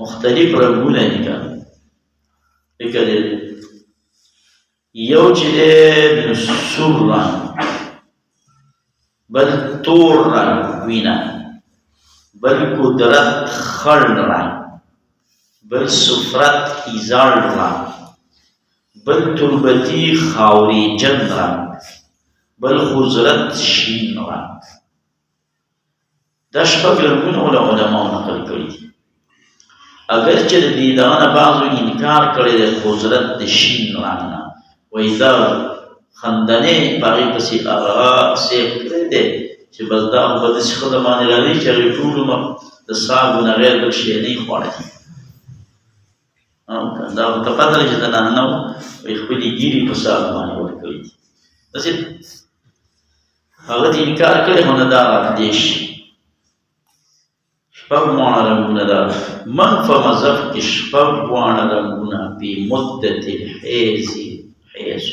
S1: مختلف رنګونه دي کنه فکر دی یو چې دی سور رنګ بل تور رنګ وینا بل قدرت خړ رنګ بل سفرت ایزار رنګ بل تربتی خاوری جن رنګ بل خزرت شین رنګ دا شپږ رنګونه علماء نقل کړي دي اگر چې د دې دغه بعضو انکار کړی د خزرت د شین رنګ نه وایي دا خندنې په هغې پسې هغه سیب کړی دی چې بس دا خو به داسې ښځه باندې راځي چې هغې ټول عمر د ساګو نه غیر بل شی نه خوړی دا ورته پته ده چې زنانه وایي خپلې ګیرې په ساګو باندې ورکړي دي داسې هغه دې انکار کړی خو نه دا راتلی شي شپږ واړه رنګونه دا من په مذهب کې شپږ واړه رنګونه په مدت الحیض حیض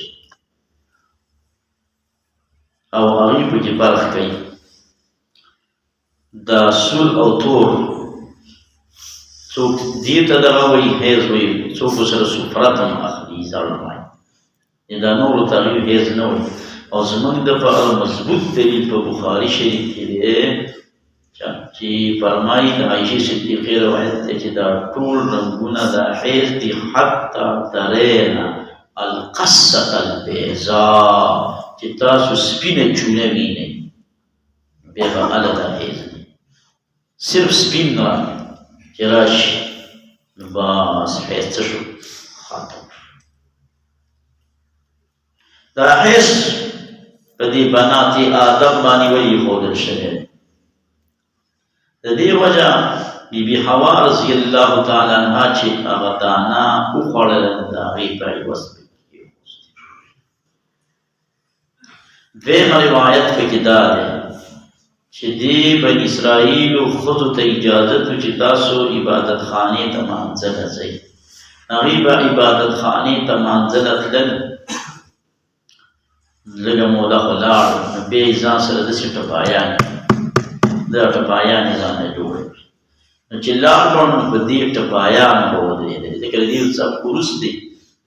S1: او هغوی پکې فرق کوي دا سور او تور څوک دې ته دغه وایي حیض وایي څوک ورسره سفرت هم اخلي زړ وایي دا نورو ته هغوی حیض نه وایي او زموږ دپاره مضبوط دلیل په بخاري شریف کې دی چې فرمایي د عایشې صدیقې روایت دی چې دا ټول رنګونه د حیض دي حتی ترینا القصة البیضاء چې تاسو سپینه چونه وینئ بیا به هله دا حیض دی صرف سپین رنګ چې راشي نو بس حیض څه شو ختم دا حیض په دې بنات آدم باندې ولې ایښودل شوی د دې وجه بیبي حوا رضی الله تعالی عنها چې هغه دانه وخوړله د هغې په عوض پکې وغوستې دویمه روایت پکې دا دی چې دې بني اسرائیلو ښځو ته اجازت و چې تاسو عبادت خانې ته مانځله ځئ هغې به عبادت خانې ته مانځله تلل لږه موده خو لاړ نو بیا یې ځان سره داسې ټپایانې دا ټپایانې ځانه جوړې کړې نو چې لاړ کړ نو په دې ټپایانو به ودرېدلې ځکه د دې څخه وروسته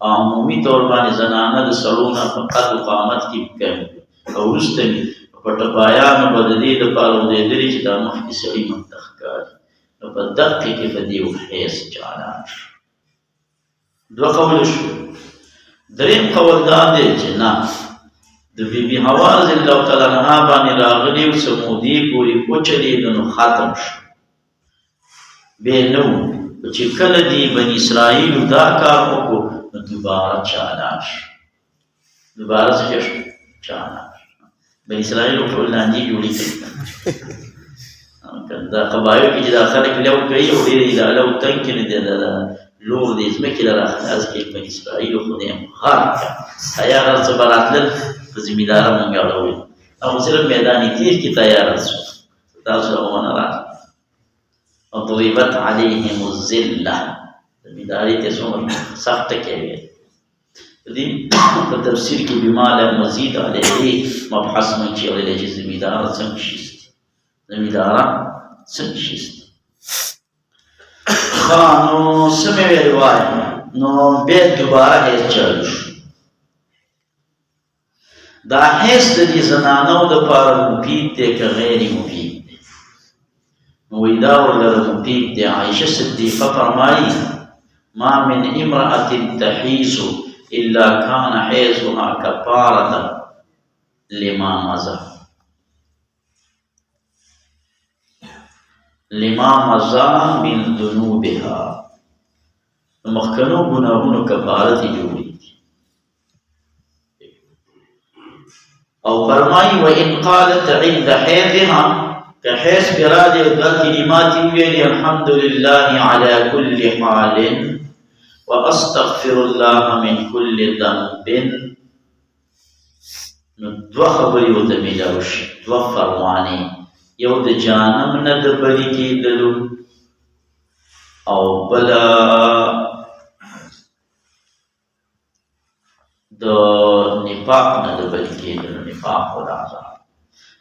S1: عمومي طور باندې زنانه د سړو نه په قد و قامت کې کم او وروسته مې په ټپایانو به د دې دپاره ودرېدلې چې دا مخکې سړي مخته ښکاري نو په دقې کې به دې حیض چالان شو دوه قوله شو درېیم قول دا دی چې نه د بیبي حوا رضی الله تعالی عنها باندې راغلي او څه مودې پورې وچلېده نو ختم شو بیا نه و چې کله دې بني اسرائیلو دا کار وکړو نو دوباره چالان شو دوباره څه شو چالان شو بني اسرائیلو ټول لانجې جوړې کړې دا قبایلو کې چې دا خلک لو کوي او ډېر یې دا لو تنګ کې نه دی دا لور دې ځمکې له راخلاص کړي بني اسرائیلو خو دې هم غار کړه تیار هر څه به راتلل په زمینداره مونږ اړوئ او صرف میدان تیر کې تیار شو تاسو ونه راغله او ضربت علیهم الذله زمینداري ته څومره سخته کوي دې په تفسیر کې بما لا مزید علیه مبحث مونږ چې اورېدلی چې زمینداره څنګه شیست زمینداره څنګه شیست ښه نو څه مې ویل وایي نو بیا دوباره حیض چالو شو دا حیض د دې زنانو دپاره مفید دی که غیر مفید دی نو وایي دا ورلره مفید دی عایشه صدیقه فرمایي ما من امرأة تحیض الا کان حیضها کفارة لما مضى لما مضى من ذنوبها مخکنو گناهونو کفارت جوړي او فرمای و ان قالت عند حيضها كحيث براد كلمات ويلي الحمد لله على كل حال واستغفر الله من كل ذنب دو خبرې ورته میلاو شي دو فرمانې یو د جانم نه د بری کېدلو او بله د نفاق نه د بری کېدلو نفاق او د عذاب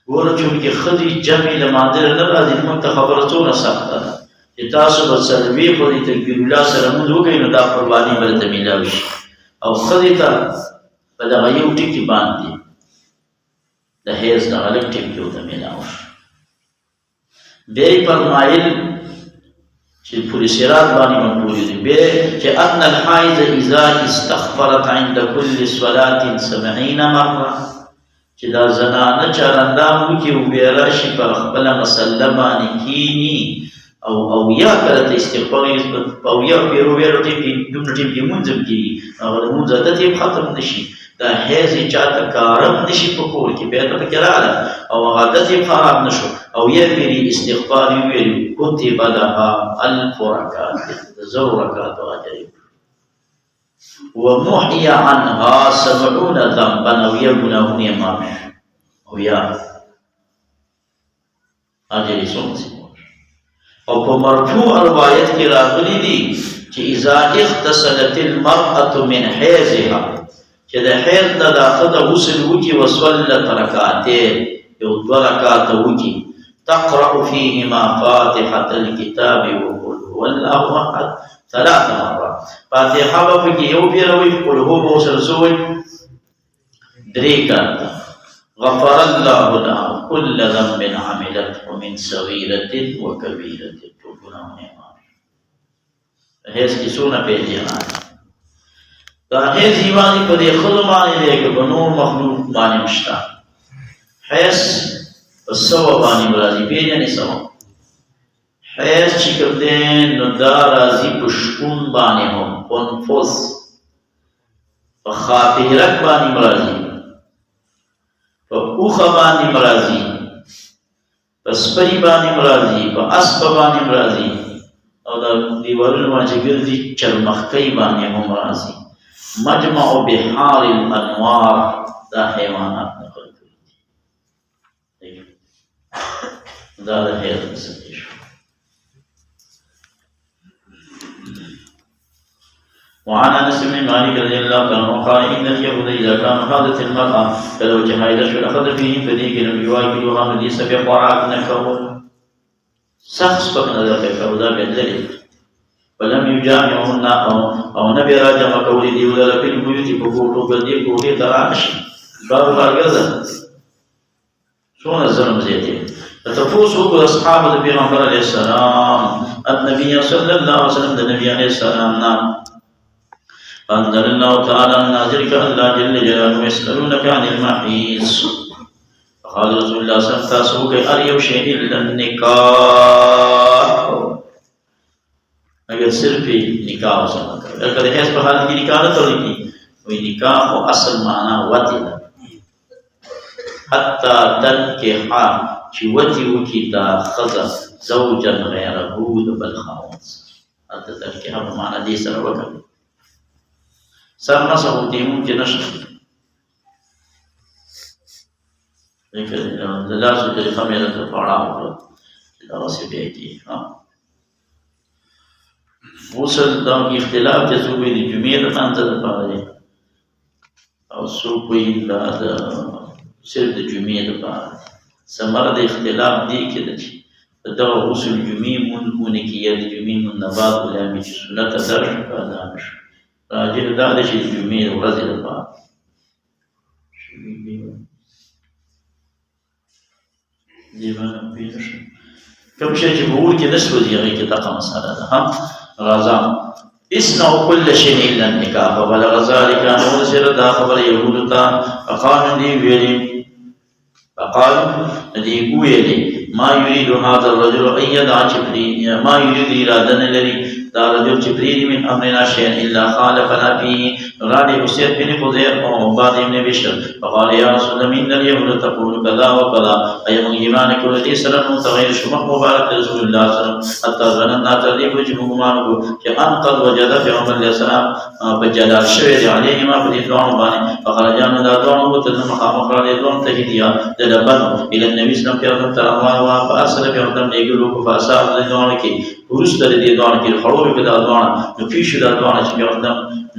S1: ګوره چونکې ښځې جمع لمانځل نه راځي موږ ته خبره څومره سخته ده چې تاسو به څلوېښت ورځې تکبیر الله سره لمونځ وکړئ نو دا قرباني به درته میلاوي شي او ښځې ته په دغه یو ټکي باندې د حیض دغه لږ ټکي ورته میلاو شي بیا یې فرمایل چې پورې صراط باندې مقبولې دي بیا چې ان الحائض اذا استغفرت عند كل صلاة 70 مرة چې دا زنانه چې رندام وکړي او بیا راشي په خپله مسله باندې کښېني او یا کله ته استغفار او یا پیرو ټیم کې دومره ټیم کې لمونځ هم کېږي هغه د لمونځ عادت یې ختم نه شي دا حیض یې چاته کارم نه شي په کور کې بیا ته پکې راغله او هغه عادت یې خراب نه شو او یا پیرې استغفار یې وویل کتب لها 1000 رکعات د 1000 رکعاتو اجر ومحي عنها 70 ذنبا او یا ګناهونه یې معاف او یا اجر یې څومره او په مرفوع روایت کې راغلي دي چې اذا اغتسلت المرأة من حيضها چې د حیض نه د ښځه غسل وکړي وصلت رکعتین یو 2 رکعاته وکړي تقرأ فيهما فاتحة الكتاب وقل هو الله أحد 3 مرات فاتحه به پکې یو پیروي قل هو به ورسره څه وایي 3 کرته غفر الله لها كل ذنب عملته من صغيرة وكبيرة ټولونه هیڅ کیسونه پیژنه دا هیڅ ایمانی په دې خلو باندې دی که په نور مخلوق باندې مشته حیث په سوه باندې راځي پیژنې سوه حیث چې کوم دی نو دا راځي په شپون باندې هم انفس په خاطرک باندې راځي په اوخه باندې راځي په سپري باندې راځي په اسب باندې راځي او دا دیوالونه باندې ګرځي چرمختۍ باندې هم راځي مجمع بحار الانوار دا حیوانات نقل کړي دا د حیض مسلې شو وعن انس بن مالك رضي الله عنه قال ان اليهود اذا كانوا حاضت المراه فلو جهايد شو اخذ فيهم فديك يواكلوا عن ليس بقرعات نكون شخص فكنا ذلك او ذا بدليل ولم يجامعهن او نبي راجع قولي دي ولا في البيوت بقوتو بدي قولي تراش باب بارغزا شلون الظلم زيتي فتفوسوا اصحاب النبي عليه السلام النبي صلى الله عليه وسلم النبي عليه السلام نعم فانزل الله تعالى النازل كالله جل جلاله يسالونك عن المحيص فقال رسول الله صلى الله عليه وسلم اريو شيء الا النكاح اگر صرف نکاح سره کوي اگر هیڅ په حالت کې نکاح نه کوي وي نکاح او اصل معنا وتی ده حتی تنکح چې وتی وکي دا خزه زوجا غیره د بل خاوند حتی تنکح په معنا دې سره وکړي سم مسه دې ممکن نشته لیکن د لاسو کې خمیره ته پړاو دا وسې به کی ها غسل دا اختلاف د صوبې د جمعې د منځ لپاره دی او صوبې دا د صرف د جمعې لپاره ثمره د اختلاف دی کې ده چې دغه غسل جمعې مونږونه کې یا د جمعې مون نه بعد ولامې چې سنت ادا شو ادا نه شو راجع دا دی چې د جمعې د ورځې لپاره دې باندې پیښه شو کوم شی چې په اور کې نه سوځي هغې کې دغه مسله ده هم غزا اصنعوا كل شيء الا النكاح وبلغ ذلك ان وزر دا خبر يهود تا فقال دي ویلي ما يريد هذا الرجل ان يدع جبريل ما يريد ارادن الذي دا رجل جبريل من امرنا شيئا الا خالفنا فيه رادي اسيد بن خزير وعباد بن بشر فقال يا رسول الله ان اليهود تقول كذا وكذا اي من ايمانك الذي سلم تغير شمخ مبارك رسول الله صلى الله عليه وسلم حتى ظننا تريب جمهمانه كأن قد وجد في عمر الاسلام بجلال شويد عليهما بديدوان باني فخرجان دا دوان وتن مقام خرج دوان تهديا دلبن الى النبي صلى الله عليه وسلم ترى فارسل في عدم نيغلو فاسار دوان کی ورسته دې دوان کې خړوب په دوان نو پیښ دا دوان چې عدم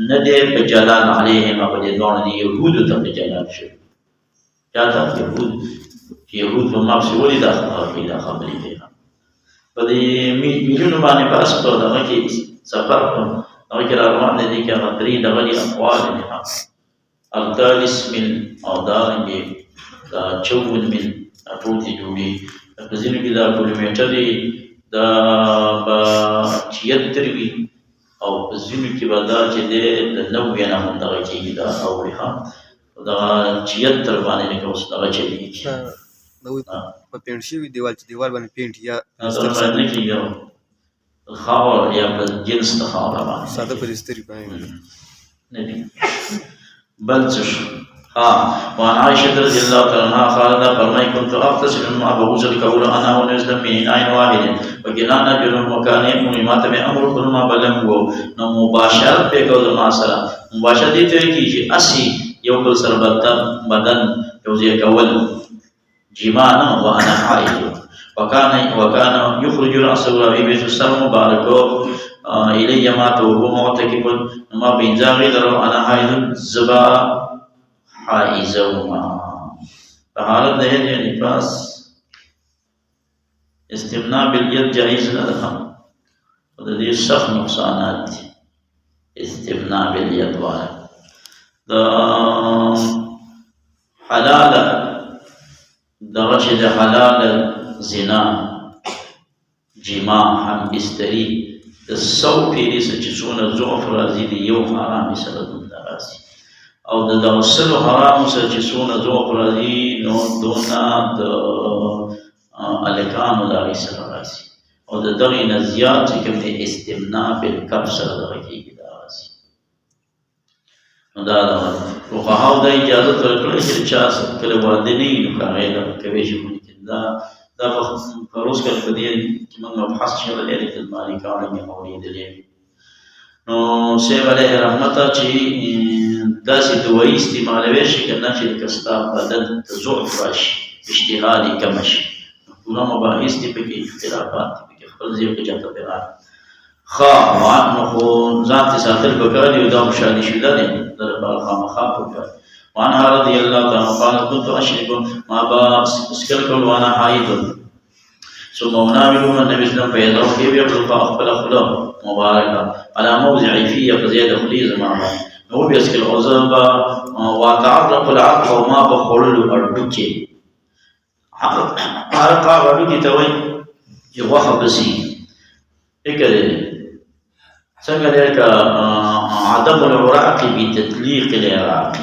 S1: نه دې بجلال عليهما بديدوان دي يهود ته بجلال شي چاته يهود په مارسي ولې دا خبرې دي په دې میلیونو باندې پاس په دغه کې سفر کوم هغه کې روان دي چې هغه درې دغه دي اقوال دي الثالث من او دارنګي دا 54 من ټول دي جوړي په ځینو کې دا کیلومتر دي دا 76 وي او په ځینو کې به دا چې د 90 نه هم دغه کېږي دا اوري ها دا 76 باندې اوس دغه چلیږي
S2: په پینټ شوي دیوال چې دیوال باندې پینټ یا
S1: باندې کېږي خاور یا په جنس د خاور باندې
S2: ساده پرستري باندې
S1: نه دي بل څه وعن عائشة رضي الله تعالى عنها قالت فرمي كنت أغتسل مع بغوز الكول أنا ونزل من عين واحد وكلانا جنون وكان يكون ما تبع أمر كل ما بلغه مباشرة بكول ما سلا مباشرة دي تركي أسي يوكل سر بدن يوزي كول جمانا وأنا حائض وكان يخرج رأسه في بيت السلام مبارك إلي ما توه معتكف ما بين زاغي له أنا حائض زبا حائزهما فحالت ده يعني نفاس استمناء باليد جائز لها وده سخت نقصانات استمناء باليد والا ده حلال درجة حلال زنا جماع هم استري الصوت ليس جسون زعف رازي دي يوم حرام سلطن دراسي او د دغسلو حرامو سره چې څونه ذوق راځي نو دونه د الکانو د هغې سره راځي او د دغې نه زیات چې کوم دی استمناء بالکف سره دغه کېږي دا راځي نو دا فقهاو دا اجازت ورکړې چې چا کله واده نه وي نو که هغې دغه کوی شي ممکن دا په روز کله په دې کې موږ مبحث شولی دی د مالکانو مې اورېدلی نو صاحب علیه رحمته چې داسې دوایي استعمالوی شي که نه چې لکه ستا بدن ته ضعف راشي اشتها دې کمه شي پوره مباحث دي پکې اختلافات دي پکې خپل ځای په چاته بیان نو خو ځان ته ساتل پکار دي او دا شادي شوده دی د لپاره خامخا پکار وعنها رضي الله تعالى قال كنت أشرب ما باسكل وانا حائض ثم مناولون النبي صلى الله عليه وسلم فيضعوا كيف يخلق أقبل خلق مباركة على موضع فيه فزيد خليز معه نو بيسكل عزبا وتعرق العرق وما بخلل أردوكي عرق أردوكي توي يوخ بسي إكده سنگه عدم العراق بتطليق العراق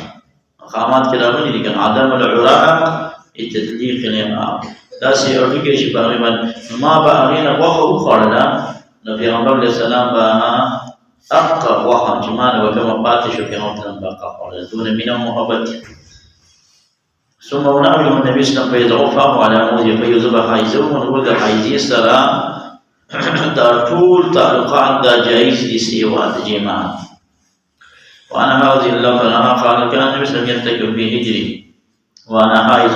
S1: خامات كلامه دي كان عدم العراق بتطليق العراق داسي اردوكي شي باغي من ما باغينا وخو خړلا نبي محمد السلام با اقا وخا جمان وكما باتشو في عمتن بقى خړلا دون من محبت ثم ونعمل النبي صلى الله عليه وسلم فيضعفه على موزي فيذبح حيزه ونقول حيزي سرا دا طول تعلقات دا جائز دي سيوات جماع وانا رضي الله عنها قال كان النبي صلى الله عليه وسلم يرتكب في هجري وانا حائز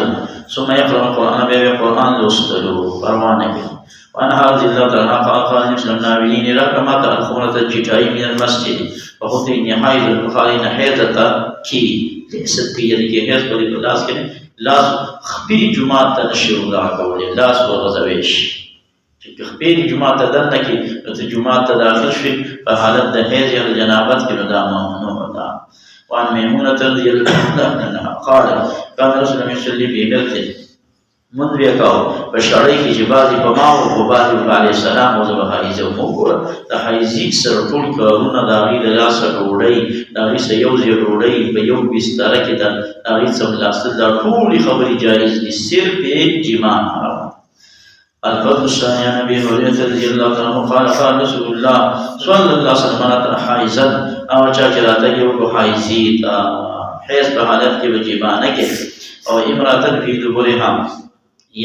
S1: ثم يقرأ القرآن بيبي القرآن لوستلو پروانه وانا رضي الله عنها قال النبي صلى الله عليه وسلم ناوليني رقمت الخمرة الجتائي من المسجد فقلت إني حائز البخاري نحيطة كي ليست في يدك حيث قولي بلاس كني لاس خبير جماعة تنشر لها قولي لاس ورغزويش چې خپل جمعه ته دنه کې نو ته جمعه ته داخل شي په حالت د حیض یا جنابت کې نو دا ممنوع ده وان میمونه رضی الله عنها قال كان رسول الله صلی الله علیه وسلم منذ یکاو بشاری کې چې بعضی په ما او په بعضی علیه السلام او زه حایزه وګوره د حایزي سره ټول کارونه د هغې د لاسه ډوډۍ د هغې سره یو ځای ډوډۍ په یو بستره کې د هغې څخه لاستل دا ټولې خبرې جایز دي صرف جماع حرام الفضل الثاني عن ابي هريره رضي الله عنه قال قال رسول الله صلى الله عليه وسلم اتى حائزا او چاچراته یو حائزی حیض په حالت کې وجبانه کې او امراتن فی دبرها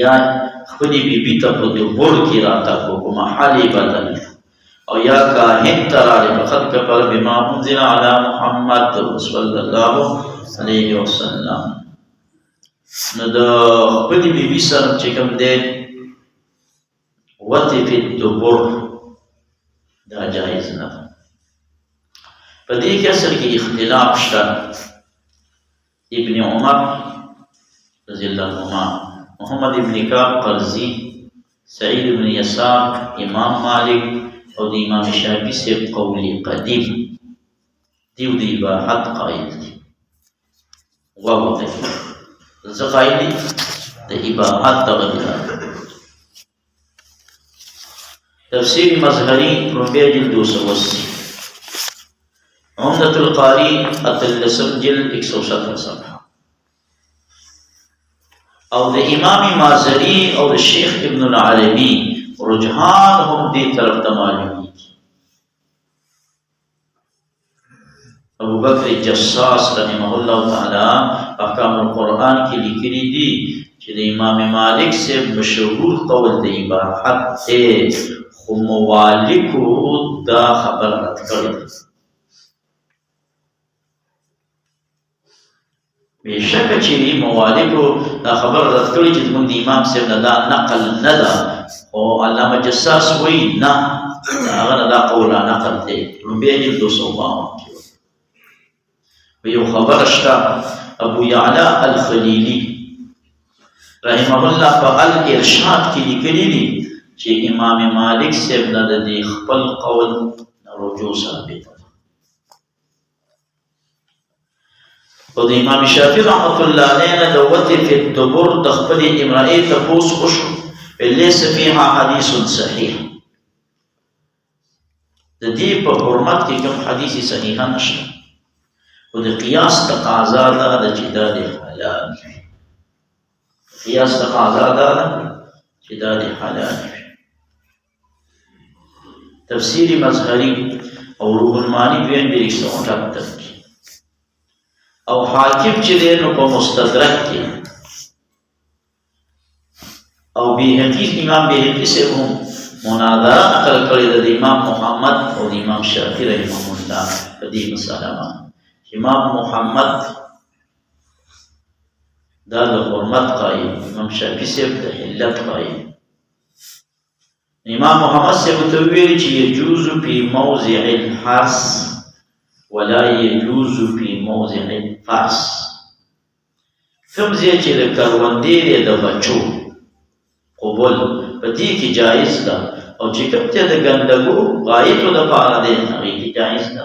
S1: یا خپل بیبی ته په دبر کې راته کوم حالیبتن او یا کاهن تراله فقط کفر بما انزل علی محمد صلی الله علیه وسلم. نو د خپل بیبی سره چې کوم دی وتی فی الدبر دا جائز نه ده. په دې کې اصل کې اختلاف شته. ابن عمر رضی الله عنهما، محمد ابن کعب قرظی، سعید ابن یسار، امام مالک او د امام شافعی سے قول قدیم دیو د اباحت قائل دي. وابو ځکه قائل دي د اباحت دغه تفسیر مظهری ربیع جلد 280، عمدۃ القاری اتلسم جلد 117 صفحه، او د امام مازری او د شیخ ابن العربی رجحان هم دې طرف ته معلومیږي. ابو بکر جساس رحمه الله تعالی احکام القرآن کې لیکلي دي چې د امام مالک سے مشهور قول د اباحت دی، خو موالکو دا خبر رد کړی دی. بېشکه چې موالکو دا خبر رد کړی چې زموږ د امام صاحب نه دا نقل نه ده، او علامه جساس وایي نه د هغه نه دا قول نقل دی. ربیع جلد 252 کې یو خبره شته. ابو یعلا الخلیلی رحمه الله په الارشاد کې لیکلي دي چې امام مالک صاحب نه د دې خپل قول رجوع ثابت ده. او د امام شافعي رحمة الله علیه نه د وتی فی الدبر د خپلې امرأې تپوس وشو، لیس فیها حدیث صحیح. د دې په حرمت کې کوم حدیث صحیحه نشته، او د قیاس تقاضا ده چې دا د حلال وي. قیاس تقاضا ده چې دا د حلال وي. تفسیر مظهری او روح المانی دویم 178 کې، او حاکم چې دی نو په مستدرک کې، او بیهقی امام بیهقی سے هم مناظره نقل کړې ده د امام محمد او د امام شافعي رحمه الله په دې مسله باندې. امام محمد دا د حرمت قائل، امام شافعي سے د حلت قائل. امام محمد سے متویل چې يجوز فی موضع الحرث ولا يجوز فی موضع الفرس. کوم ځای چې د کروندې د بچو قبول په دې کې جایز ده، او چې کوم ځای د ګندګو غایطو دپاره دی هغې کې جایز ده.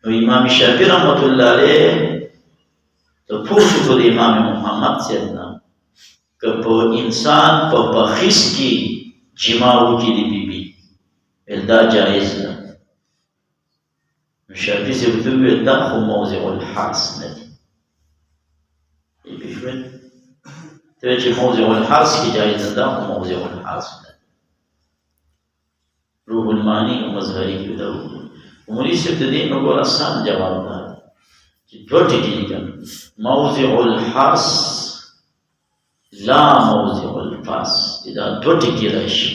S1: نو امام شافعي رحمة الله علیه تپوس وکړو د امام محمد صاحب نه که په انسان په پخیس کې جما وکړي د بیبي، ویل دا جایز ده. نو شافعي صاحب ورته وویل دا خو موضع الحرث نه دی. پوه شوې؟ ته وایې چې موضع الحرث کې جایز ده، دا خو موضع الحرث نه دی. روح المانی او مظهري کې دا وګورئ. مولوي صاحب د دې نو ګور آسان جواب ده چې دوه ټکي لیکل، موضع الحرث لا موضع الفرس، چې دا دوه ټکي راشي،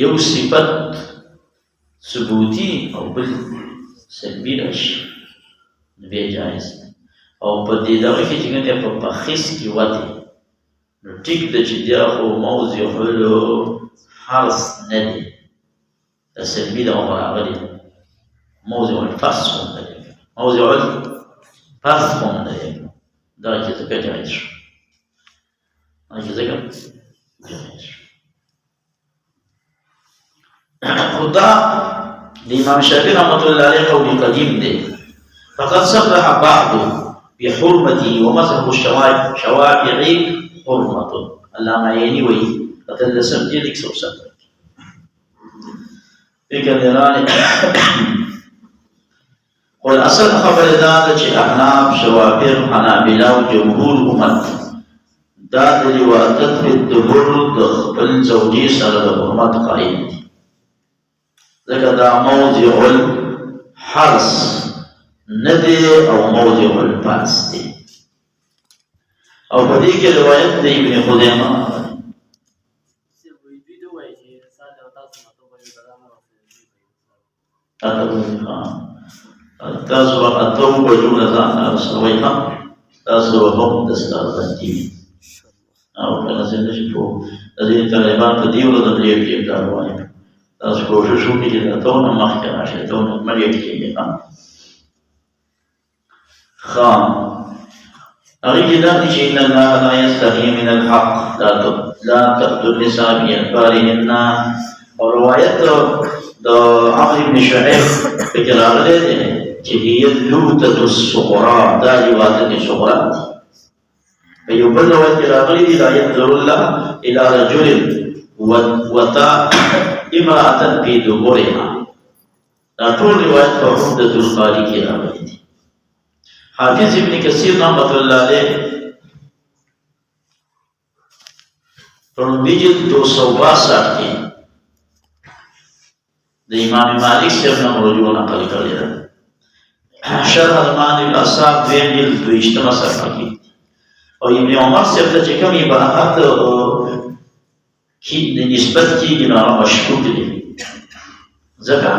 S1: یو صفت ثبوتي او بل سلبي راشي، نو بیا جایز ده. او په دې دغه کې چې کوم دی په پخیس کې وتې، نو ټیک ده چې دا خو موضع الحرث نه دی، دا سلبي ده او راغلي ده. موضع الفرس هم نه دی، موضع الفرس هم نه دی، دا چې ځکه جایز شو، دا چې ځکه جایز شو. خو دا د امام شافعي رحمة الله علیه قول قدیم دی. فقد صرح بعضه بحرمته ومذهب الشوافعي حرمة. علامه عینی وایي اتلسم جلد 170 فکر درانه قل اصل خبر دا چې احناف، شوافع، حنابلة او جمهور امت دا د لواطت فی الدبر د خپل زوجي سره د حرمت قائل دي، ځکه دا موضع الحرس نه دی او موضع البحث دی. او په دې کې روایت د ابن خزیمه تاسو اتو بجو نه ځان رسوي ها، تاسو هم د ستاسو باندې او کله چې نشي په دې طالبان په دیو د دې کې دا وایي، تاسو کوشش وکړئ چې دا ته نه مخکې راشي، ته نه مړی کېږي ها. خام هغه دا چې ان الله لا يستحي من الحق لا تقتل النساء بأدبارهن. او روایت د عمرو بن شعيب کې راغلی دی چې هي اللوتة الصغرى، دا لواطة الصغرى. په یو بل روایت کې راغلی دی لا ينظر الله الى رجل وطأ امرأة في دبرها. دا ټول روایت په عمدة القاري کې راغلی دی. حافظ ابن کثیر رحمۃ اللہ علیہ رنبی جلد 262 کې د امام مالک سے اپنا رجوع نقل کړی دی. شرح المان الاصحاب دویم جلد 22 صفحه کې. او ابن عمر سے ته چې کوم عبارات کی نسبت کیږي نو مشکوک دي، ځکه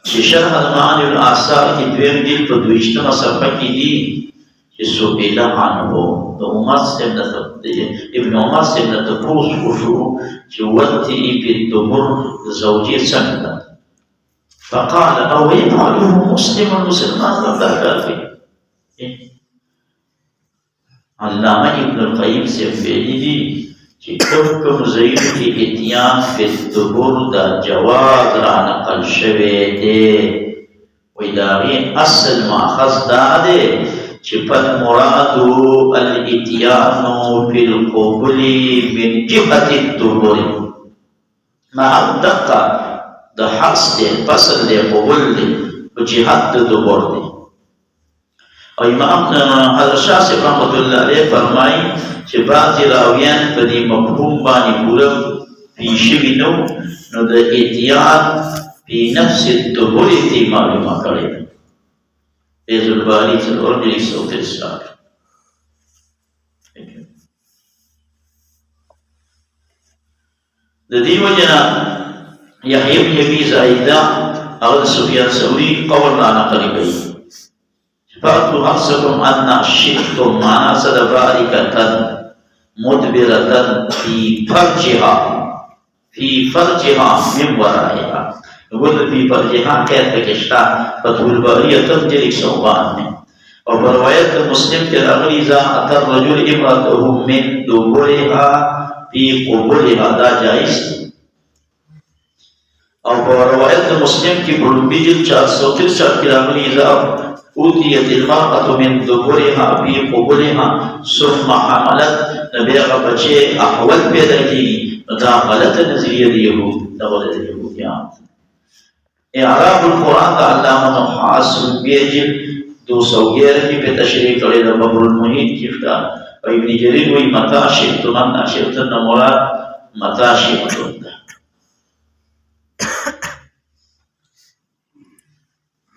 S1: چې شرح المان الاصحاب کې دویم جلد په 22 صفحه کې دي چې سئل عنه د عمر سے ابن عمر سے تپوس وشو چې وتی په دبر زوجي څنګه، فقال او يفعله مسلم مسلمان لا كافر. علامہ ابن القیم سے ویلي دي چې کوم ځای کې اتیان په دبر دا جواز را نقل شوی دی، وی داغی اصل ماخذ دا دی چې فالمراد الاتیان فی القبل من جهة الدبر. مع الدقه د حرس دی، فصل دی، قبول دی، په جهت د دبر دی. او امام حضرت شاه صاحب رحمۃ اللہ علیہ فرمایي چې بعضې راویان په دې مفهوم باندې پوره پوه شوي نو د اتیان فی نفس الدبر ته معلومه کړې ده. فیض الباری 463. د دې وجنه یحیی بن ابي زائده او سفیان ثوری قول را نقل کوي فاتوا حرصكم ان شئتم معنا صد باركة مدبرة في فرجها من ورائها. يقول في فرجها كيف كشتا فتح البارية تفجر صوبان میں. اور برواية مسلم کے اغلی اذا اتى الرجل امرأته من دبرها في قبولها دا جائز. اور برواية مسلم کی بلنبی جل 463 کے اغلی اذا اوتیت المرأة من دبرها في قبولها ثم حملت نبیغ بچے احول پیدا کی دا غلط نظریہ دیہو دا غلط یہودیان. اعراب القرآن دا علامہ نحاس بیجل 211 کی پہ تشریح کرے دا ببر المحیط کفتا و ابن جریر وی متا شئتن شئتن مراد متا شئتن دا.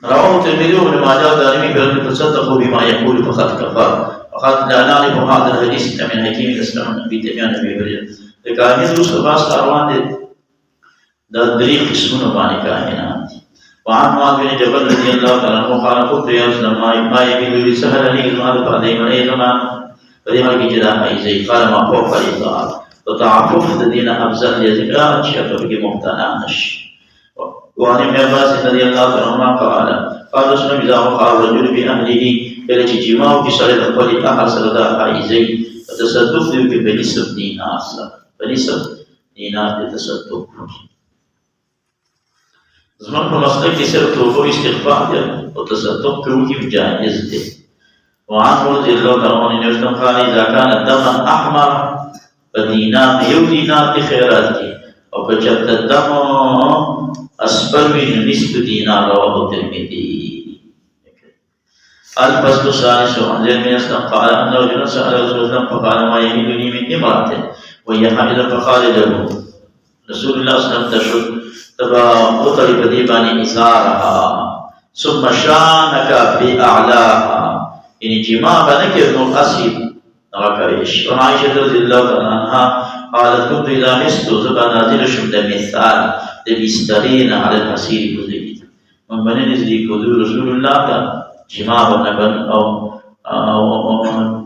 S1: رواه الترمذي وابن ماجه والدارمي بأن تصدقوا بما يقول فقد كفر وقد لا نعرف هذا الحديث من حكيم الاسلام ابي تيميه ابي هريره. لكن دوسرے باس کاروان دے دا دری قسموں باندې کاهنات. وعن معاذ بن جبل رضي الله تعالى عنه قال قلت يا رسول الله ما يبي سهل عليك المال بعدين من اي زمان فلما كجدا ايزي قال ما فوق الإطاعة وتعفف الذين افضل لذكرى شكر بمقتنع نش. وعن ابن عباس رضي الله عنهما قال قال رسول الله اذا وقع الرجل باهله الى جماع في صلاه القول احسن ذا حائزي فتصدق بنصف دينار بنصف دينار تصدق. زمان په مسله کې صرف توبه استغفار دی او تصدق کوي جائز دی. وعن رضي الله عنه نوشتم قال اذا كان الدم احمر فدينار يو دينار کی خیرات کی او په چت الدم اصفر من نصف دينار رواه الترمذي. الفصل الثالث عن زيد بن اسلم قال ان رجلا سال رسول الله فقال ما يهلني من امراته وهي حامل فقال له رسول الله صلى الله عليه وسلم تبا قطر بديباني ازارها ثم شانك باعلاها يعني جماع بنك ابن الاسيب نغاكريش وعائشة رضي الله عنها قالت كنت اذا مست زبا نازل شمد مثال لبسترين على الحسير كذلك من بني نزلي كذو رسول الله جماع ونبن أو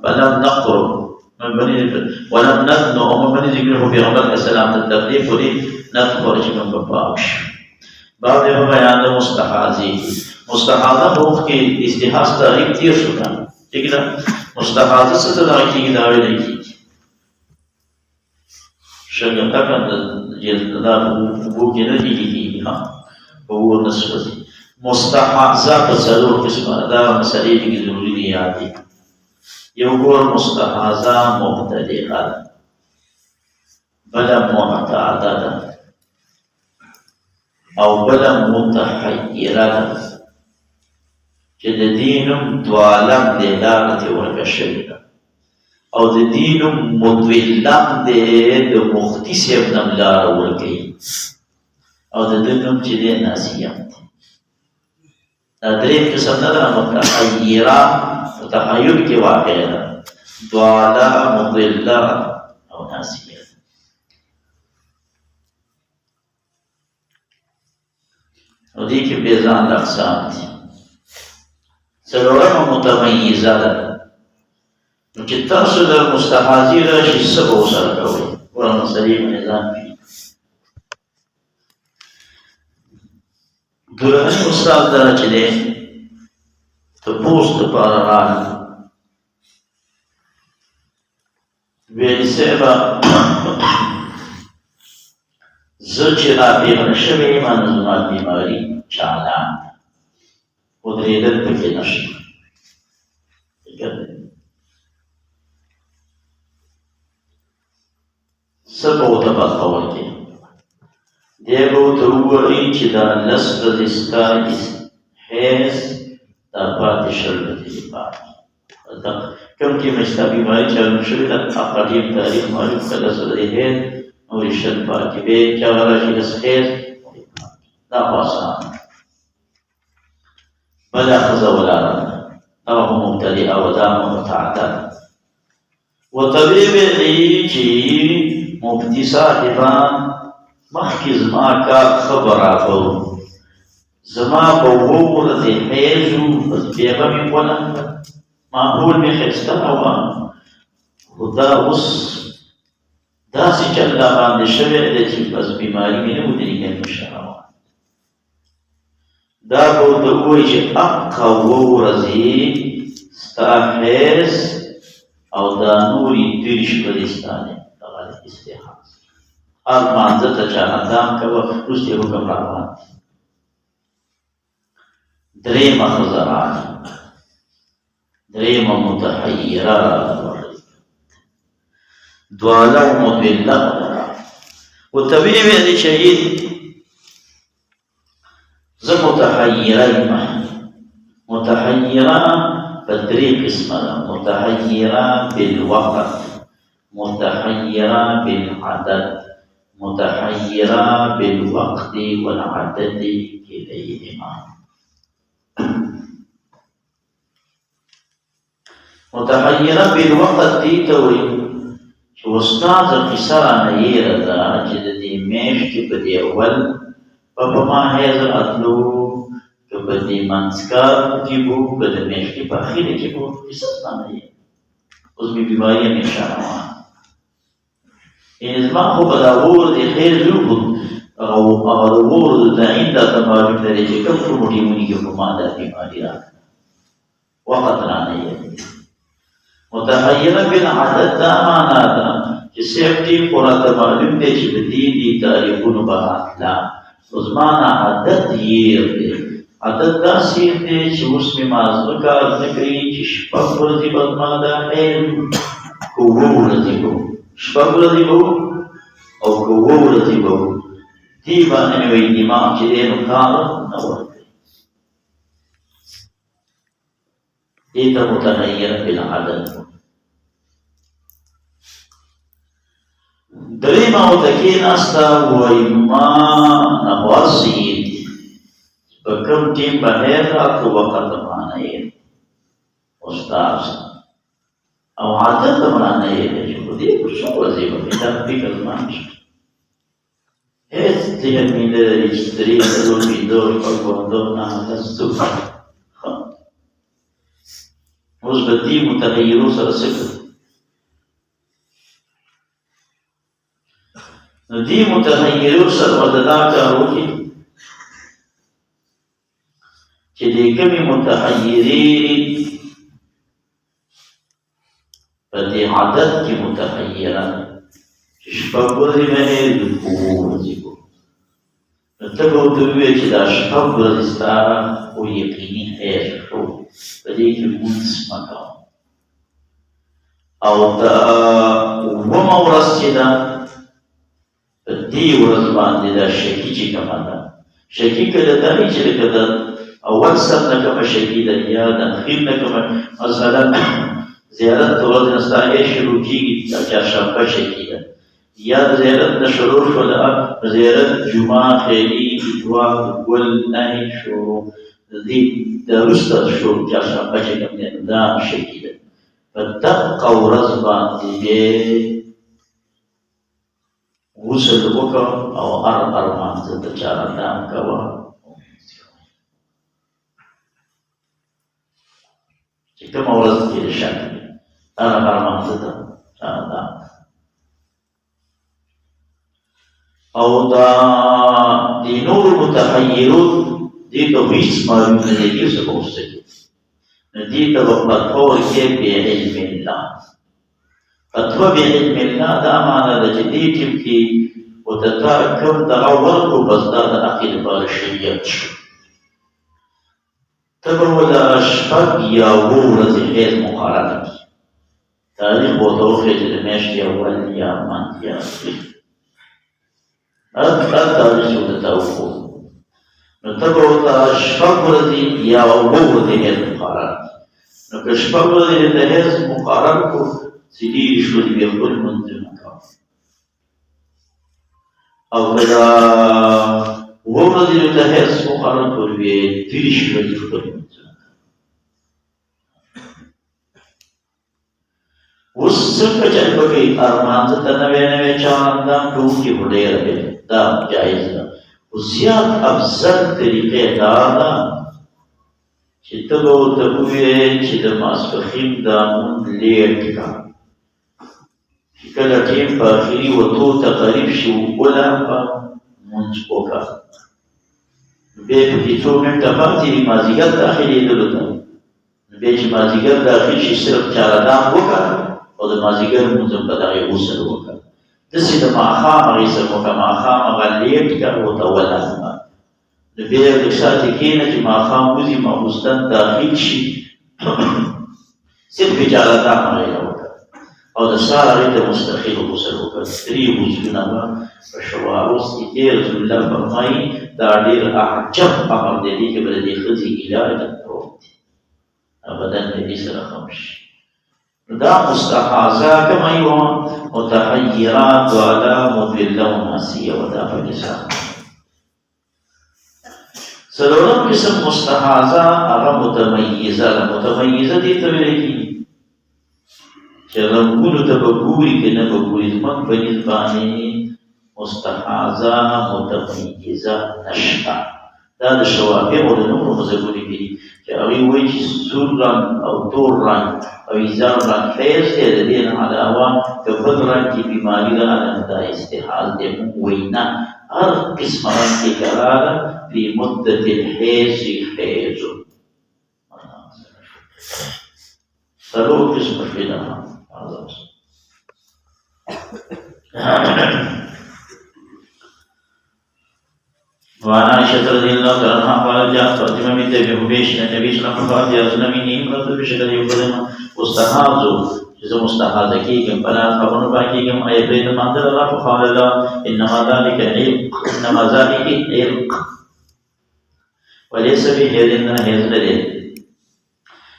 S1: فلم نقرب من بني ولم ندن أو من بني ذكره في غمبر السلام التقليب ولي ندخل من بباش بعد ما بيان مستحاضي مستحاضة روح کی استحاض تاریخ تیر شدہ ٹھیک ہے نا مستحاضة ستدعی کی دعوی نہیں کی شگتا کا جلدہ وہ کی نجی کی ہاں وہ نسبتی مستحاضة بسلور قسم دا مسئلے کی ضروری نہیں آتی یو مستحاضة مبتدئة بلا معتادة او بلا متحيرة چې د دینم دوالم دی لارته ورکه شوې ده او د دینم مدولم دی د مختی صاحب نم لاره ورکوي او د ده نوم چې دی ناسیم دی دا درې قسم نه ده متحیره په تحیر کې واقع ده دواله مدوله او ناسیه او دې کې بېځان اقسام دي څلورمه متمیزه ده نو چې تاسو د مستحاضي راشي څه به ورسره کوئ ګوره مسلې په نظام کې درنی استاد دا چې دی تپوس دپاره راغی ویلي صاحبه زه چې راپېغله شوې یم نو زما بیماري چالان ده ودرېدل پکې نشته څه به ورته بدخه ورکړي دی به ورته ووایي چې دا لس ورځې ستا حیض دا پاتې شل ورځې دي پاتې کوم کې مې ستا بیماري چالان شوې ده قدیم تاریخ معلوم که لس ورځې حیض نورې شل پاتې بیا چې هغه راشي لس حیض دا خو اسان بلا خزا ولا أو مبتدئ أو دام متعدد وطبيب عيجي مبتي صاحبا مخي زما كار خبر عفو زما بوور ذي حيزو بيغا من ولن معقول بخستنا وان خدا وس داسي جلا باند شوه دي بس بیماری منه ودنی کن مشاوان دا به ورته ووایي چې اقا اووه ورځې ستا حیض او دا نورې دېرش ورځې ستا دی دغه استحاض هر مانځه ته چا اندام کوه وروسته یې حکم روان دی درېیمه ښځه راغله درېیمه متحیره دواله مدله ورته ویې ویلې شهید زه متحيرة بدري قسمنا متحيرة بالوقت متحيرة بالعدد متحيرة بالوقت والعدد كليهما متحيرة بالوقت دي توي شو استاذ قصرنا يردا چې د دې میاشتې په دې اول په ما حیض راتلو که په دې منځکار کې وو که د میاشتې په اخره کې وو قصه نه یې اوس مې بیماري همیشه روانه یعنې زما خو به دا اور د حیض وو او هغه د اور د تعین راته معلوم دی چې کوم څو موټې ونیږي په ما دا بیماري راغله وخت رانه یې متحیره بالعدد دا معنا ده چې سیفټي خو راته معلوم دی چې په دې تاریخونو به راتله زمانه عدد یې دی عدد داسې دی چې اوس مې مازغه کار نه کوي چې شپږ ورځې به زما دا حیض که اووه ورځې به وو شپږ ورځې به وو او که اووه ورځې به وو دې باندې مې وایي دماغ چې دی نو کار نه ورکوي دیتا متغیر بالعدد. دریم او تکین استا ویما نواسید بکم ٹیم بہیر راتو وقت مانائیر استاذ او عادت مانائیر جو دی کسو وزیبا بیتا بکر مانش ایت دیگر میده ریجستری دو بیدور پاکواندو نهدستو مثبت دی متغیرو سره سکر نو دی متغیرو سره مددا کارو کی چې دې کمی متغیری په دې عادت کې متغیره چې شپږ ورځې باندې د اوو ورځې کو نو ته به ورته ووایې چې دا شپږ ورځې ستا خو یقیني خیر شو په دې کې لمونځ مه کوه او دا اوومه ورځ چې ده په دې ورځ باندې دا شکي چې کومه ده شکي کله دا وي چې لکه د اول سر نه کومه شکي ده یا د اخیر نه کومه مثلا زیارت د ورځې نه ستا شروع کېږي دا چهارشنبه شکي ده یا د زیارت نه شروع شوله زیارت جمعه خیلي اتوار ګل نهي شروع د دې د وروسته شروع چهارشنبه چې کوم دی دا شکي ده په دقه ورځ باندې بیا غسل وکړه او هر مانځه ته چارهدام کوه چې کومه ورځ کې شک وي هر مانځه ته چارهدام او دا د نورو متحیرون دې ته هیڅ معلوم نه دی چې څه کوي نو دې ته په فتوا ورکړي بعلم الله فتوا بعلم الله دا معنی ده چې دې ټیم کې ورته کوم دغه ورکړو بس دا د عقل لپاره شریعت شو ته به ولا شپږ یا اووه ورځې حیض مقرره کړي تاریخ به ورته وښیي چې د میاشتې اول یا منځ یا اخر هر تاریخ چې ورته وښود نو ته به ورته شپږ ورځې یا اووه ورځې حیض مقرره کړي نو که شپږ ورځې د حیض مقرر کړو چې ډېرې شولې بیا خپل لمونځونه کوه او که دا اووه ورځې ورته حیض مقرر کړو بیا دېرش ورځې خپل لمونځونه کوه اوس څنګه چې پکې ارمانځه ته نوی نوی چارهدام کوونکي خو ډېره دی دا جایز ده خو زیات افضل طریقې دا ده چې ته به ورته ووایې چې د ماسپښین دا مونځ لیټ کړه چې کله ټیم په اخري وتو ته قریب شي وله په مونځ وکړه بیا پکې څو منټه پاتې وي مازدیګر داخلېدلو ته بیا چې مازدیګر داخل شي صرف چارهدام وکړه او د مازدیګر لمونځ هم په دغې غسل وکړه داسې د ماښام هغې سره وکړه ماښام هغه لیټ کړه ورته ولمبه نو بیا یو لږ ساعتې کښېنه چې ماښام وځي ماخوستن داخل شي صرف یې چارهدام هغې له وکړه او د سهار هغې ته مستقل غسل وکړه 3 غسلونه به په شوه اوس کې رسول الله فرمایي دا ډېر عجب امر دی دې کې به د دې ښځې علاج پروت دی ابدا د دې سره ښه شي دا مستحاضه کومه یوه متحیرات والا مضله ناسیه و دا پکې ساته څلورم قسم مستحاضه هغه متمیزه ده متمیزه دې ته ویل کېږي چې رنګونو ته به ګوري که نه به ګوري زموږ په نیز باندې مستحاضه متمیزه نشته دا د شوافیعو د نورو مذهبونو کې دي چې هغوی وایي چې سور رنګ او تور رنګ او ایزان رنګ حیض دی د دې نه علاوه که بل رنګ کې بیماري راغله نو دا استحاض دی موږ وایي نه هر قسمه رنګ کې که راغله فی مدت الحیض حیض څلور قسمه شوې ده وعن عائشة رضي الله تعالى عنها قالت جاءت فاطمة بنت أبي حبيش إلى النبي صلى الله عليه وسلم فقالت يا رسول الله إني امرأة بشكل يقدم مستحاض چې زه مستحاضه کېږم فلا خبرونه پای کېږم آیا پرېږدم مانځه الله فقال لا انما ذلك عرق وليس بحيض نه حیض نه دی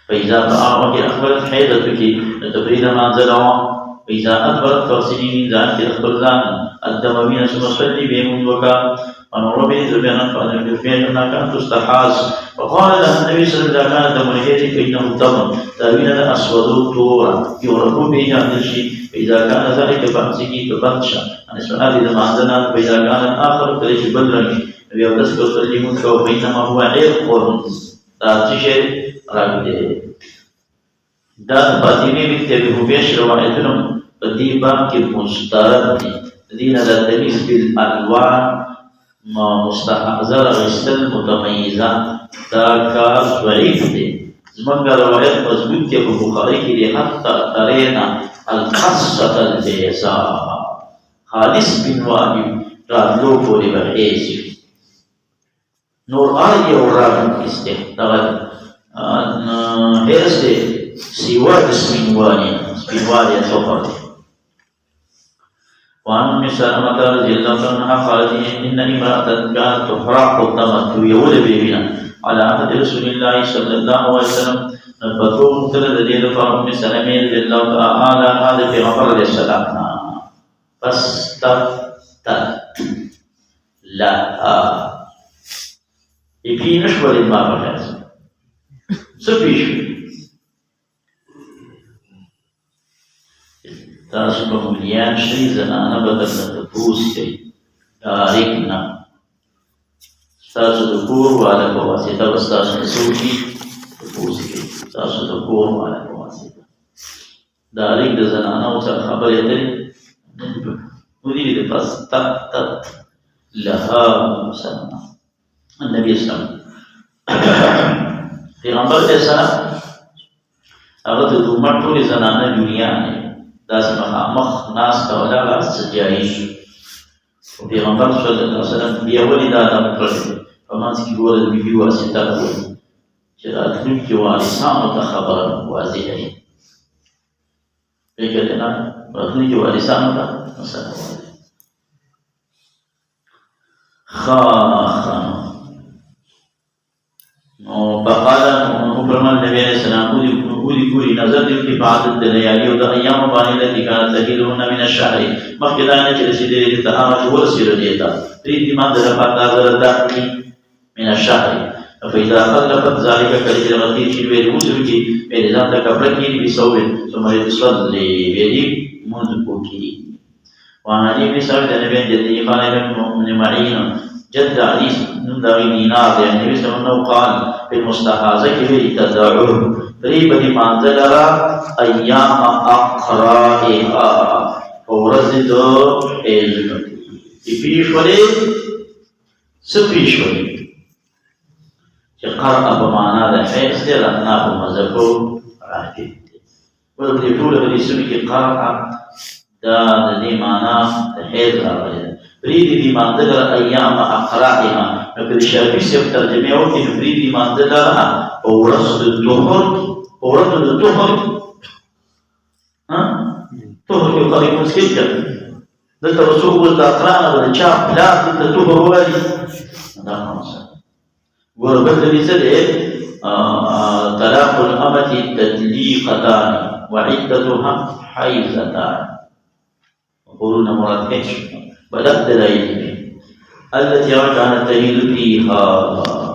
S1: فإذا طعامك أخبرت حيضتك لتبريد ما أنزله فإذا أدبرت فاغسلي من ذلك الخلزان الدموية ثم صلي بهم وكان ونور به زبيانا فأنا بالفعل أنها كانت تستحاز وقال لها النبي صلى الله عليه وسلم كان دم الحيض فإنه دم تأويل أسود طورا يعرف به عن الشيء فإذا كان ذلك فأمسكي فبطشا عن السؤال إذا ما أنزلنا فإذا كان الآخر فليس بدرا ويغتسل ويسلمك وبينما هو عرق لا تشير راكده دا فاطمه بنت ابي حبيش روايتنا بدي باب کې مسترد دي دین دا تمیز بالالوان مستحضر غسل متميزه دا کار ضعیف دی زمونږ روایت مضبوط کې په بخاری کې دی حتی ترینا القصه البيضاء خالص بن واجب راتلو پوری بهیسی نور آئی اور استحضر هرس دی سواد سپینوانی صفر وعن ام سلمة رضي الله عنها قالت ان امرأة كانت تفرح الدم يولد بنا على عهد رسول الله صلى الله عليه وسلم نبتوه تلد دير فام سلمة رضي الله تعالى هذا في غفر عليه السلام فاستفتت لها يبي نشوى للماء بخير سفيش تاسو په مليان شي زنانه به درته تپوس کوي تاریک نه ستاسو د کور والا په واسطه به ستاسو څوکي تپوس کوي ستاسو د کور والا په واسطه تاریک د زنانه سره خبرې اترې ودي د فاستفتت لها سلمة النبي صلى الله عليه وسلم پیغمبر علیہ السلام هغه د دومره ټولې زنانه دنیا نه داسې مخامخ ناست ولاړه سجایز او پیغمبر صلی الله علیه وسلم بیا ولې دا ادم کړی په منځ کې ګوره د بیبي واسطه کوي چې راتلونکي وارثانو ته خبره واضحه وي فکر نه راتلونکي وارثانو ته مسله واضحه فقال فرمان النبي عليه السلام ودي نظر دي في بعض الليالي وده ايام باندې التي كانت تهيلون من الشهر مخدانه چې رسیدلې ته هغه ورسېره دیتا پری دي ما دغه پاتہ درته من الشهر فاذا خلفت ذلك كلمه الغدير چې ویل وځو چې په ځان ته کپړه کې بيسوي ثم يصلي بيدي منذ کوکی وانا دي مثال د نبی جدي خالد بن معين جد علي دغه دینار دی نبی صلی الله علیه وسلم قال په مستحاضه کې تدعو قریب دي مانزلرا ایام اقرائها ورزدو ایزنو پیشوری سپیشوری چه قرأ بمانا ده حیث ده رهنا بمزکو راجب ده ولو دي طول بدي سمي که قرأ ده دي مانا ده حیث راجب بريد دي مانزلرا ایام اقرائها نو شرفی سیب ترجمه ہوتی نو بريد دي مانزلرا ورزدو ورد الطهر طهر يقال مسكتة دلت رسول الأقران ولا شاب لا دلت طهر والي هذا خمسة وربط لسده طلاق الأمة تدليقتان وعدتها حيزتان وقولون مراد ايش بدأت دلائل التي كانت تهيل فيها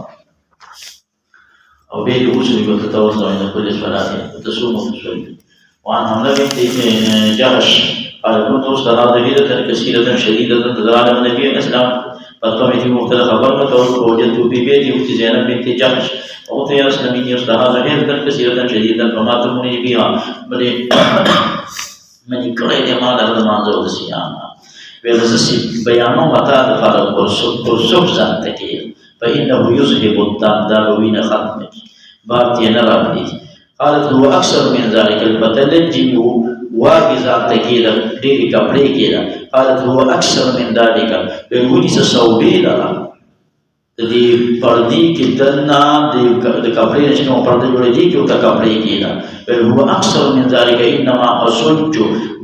S1: أو بيت أسري وتتوضأ عند كل صلاة وتصوم وتصلي وعن حملة بنت جحش قال كنت أسترى ظهيرة كثيرة شديدة تدعى من النبي الإسلام فطمعت في مختلف خبر ووجدت في بيتي أخت زينب بنت جحش وأخت أسلميني أسترى ظهيرة كثيرة شديدة فما تمني بها بل من كرهت ما لغد منظر الصيام ولسه بيانه متى دفع كرسوف زانتكي فإنه يذهب الدم داروين ختمك بارتي نرابني قالت هو أكثر من ذلك الفتلجم واجزا تكيلا ديري كبري كيلا قالت هو أكثر من ذلك بالودي سصوبي لها دې پردې کې دننه د کپړې نه چې کومه پرده جوړې دي کې ورته کپړې کېده بل هو اکثر من ذلك انما اصج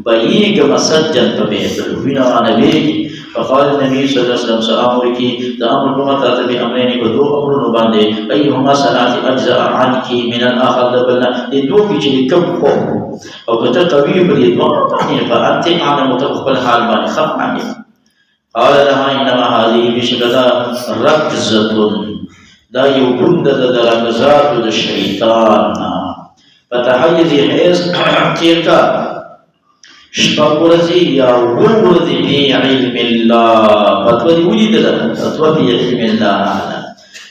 S1: بلیغ مسجد په بیت وینا نبی فقال النبي صلى الله عليه وسلم سأمر کی دا امر کومه تاسو به امرینه په دوه امرونو باندې ايهما صلاه اجزاء عنك من الاخر دبلنا دې دوه کې چې کوم خو او کته قوی په دې دوه باندې فانت اعلم تقبل حال باندې خف عنه قال لها انما هذه بشدة ركزة دا یو ګوند د رکزات د شیطان فتحيز حيز تیرکا شپږ ورځې یا اووه ورځې بې علم الله فتوه دې ولیدله فتوه بې علم الله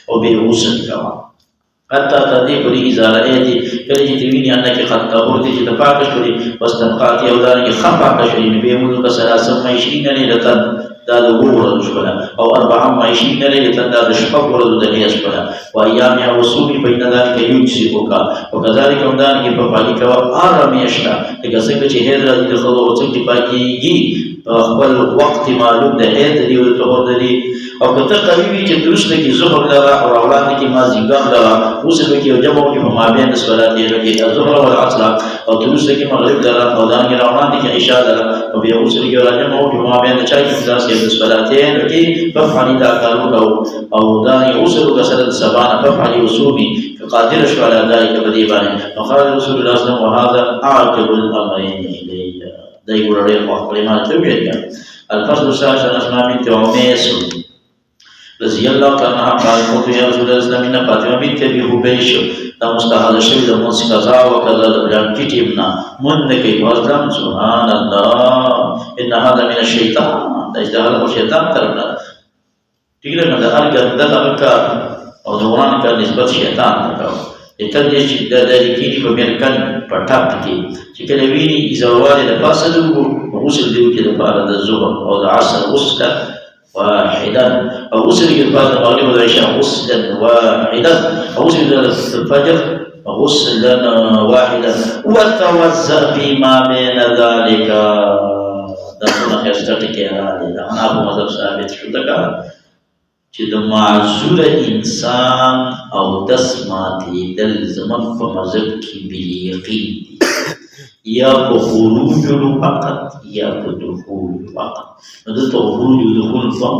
S1: او بې غسل کوه حتی تر دې پورې اضاره دي کله چې ته وینې انکې خط طهور دي چې ته پاکه شولې واستبقات یو دارنګې ښه پاکه شولې نو بیا یې وموږ ثلاثه وعشرین لیلة دا د اووه ورځو شوله او اربعه وعشرین لیلة دا د شپږ ورځو د حیض شوله وایامها وصومي بین ذلک یجزئک وکذلک همدارنګې په پالي کوه هره میاشته لکه څنګه چې حیض راځي د ښځو او څنګه چې پاکېږي خپل وخت معلوم د حیض د دي او د طهور د دي او که ته قوي وي چې درسته کې ظهر لره او راوړاندې کې مازدیګر لره غسل وکړي او جمع وکړي په مابین د صلاتین کې الظهر والعصر او درسته کې مغرب لره او دانګې راوړاندې کې عشاء لره او بیا غسل کې راجمع وکړي په مابین د چای کې داسې د صلاتین کې فافعلي دا کار وکړو او دانګې غسل وکړه سره د سبا نه فافعلي وصومي قادر شو على ذلك په دې باندې وقال رسول الله صلی الله علیه وسلم وهذا اعجب الامرين الي دا یو ډېر وخت کلمات ته ویل الفصل السادس عن اسماء بنت عميس رضي الله عنها قال قلت يا رسول الله صلى الله عليه وسلم فاطمه بنت ابي حبيش دا مستحاض شوی د مونږ قضا وکړه د بلان کټیمنا مونږ کې وزم سبحان الله ان هذا من الشيطان دا اجتهاد الشيطان طرفنا ٹھیک ہے دا هر ګنده کار او د قرآن کا نسبت شیطان ته کوو ته دې چې د کینې په مرکن په ټاپ کې چې کله ویني ایزاواله د پاسه د غسل دی کې د پاره د ظهر او د عصر غسل واحدا او غسل کې د پاره د مغرب او د عشاء غسلا واحدا او غسل د الفجر غسلا واحدا وتوزع فيما بين ذلك دا څنګه خسته کې راځي دا انا په مذهب ثابت شو دا چې د معذور انسان او دس ماتېدل زموږ په مذهب کې بالیقین دي یا په خروج الوقت یا په دخول الوقت نو دلته خروج او دخول دوه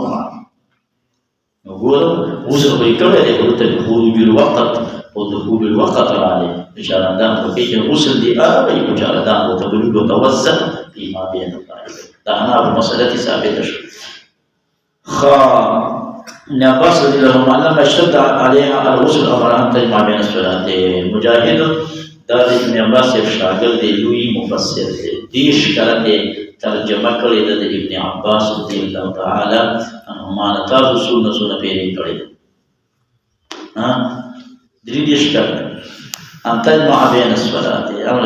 S1: نو ګوره غسل به یې کړی دی خو دلته خروج الوقت او دخول الوقت راغلی نو چارندان په کې چې غسل دی هغه په چارندان ورته ویل وتوزع فيما بين ذلك دا انا په مسله کې ثابته شو ابن عباس رضي الله عنه لما اشتد عليها الغسل امر ان تجمع بين الصلاتين مجاهد دا ابن عباس یو شاګرد دی لوی مفسر دی دیش کړه ترجمه کړې ده د ابن عباس رضی الله تعالی عنهما تاسو سونه پیری کړې ها درې دیش کړه ان تجمع بين الصلاتين امر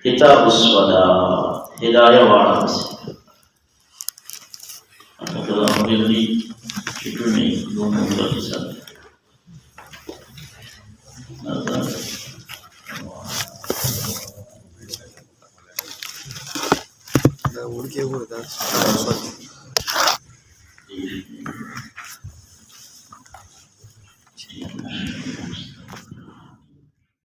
S1: کتاب الصلاه هدايه واړه دا موږ شكرني يوم الخميس
S2: لا وركي وردا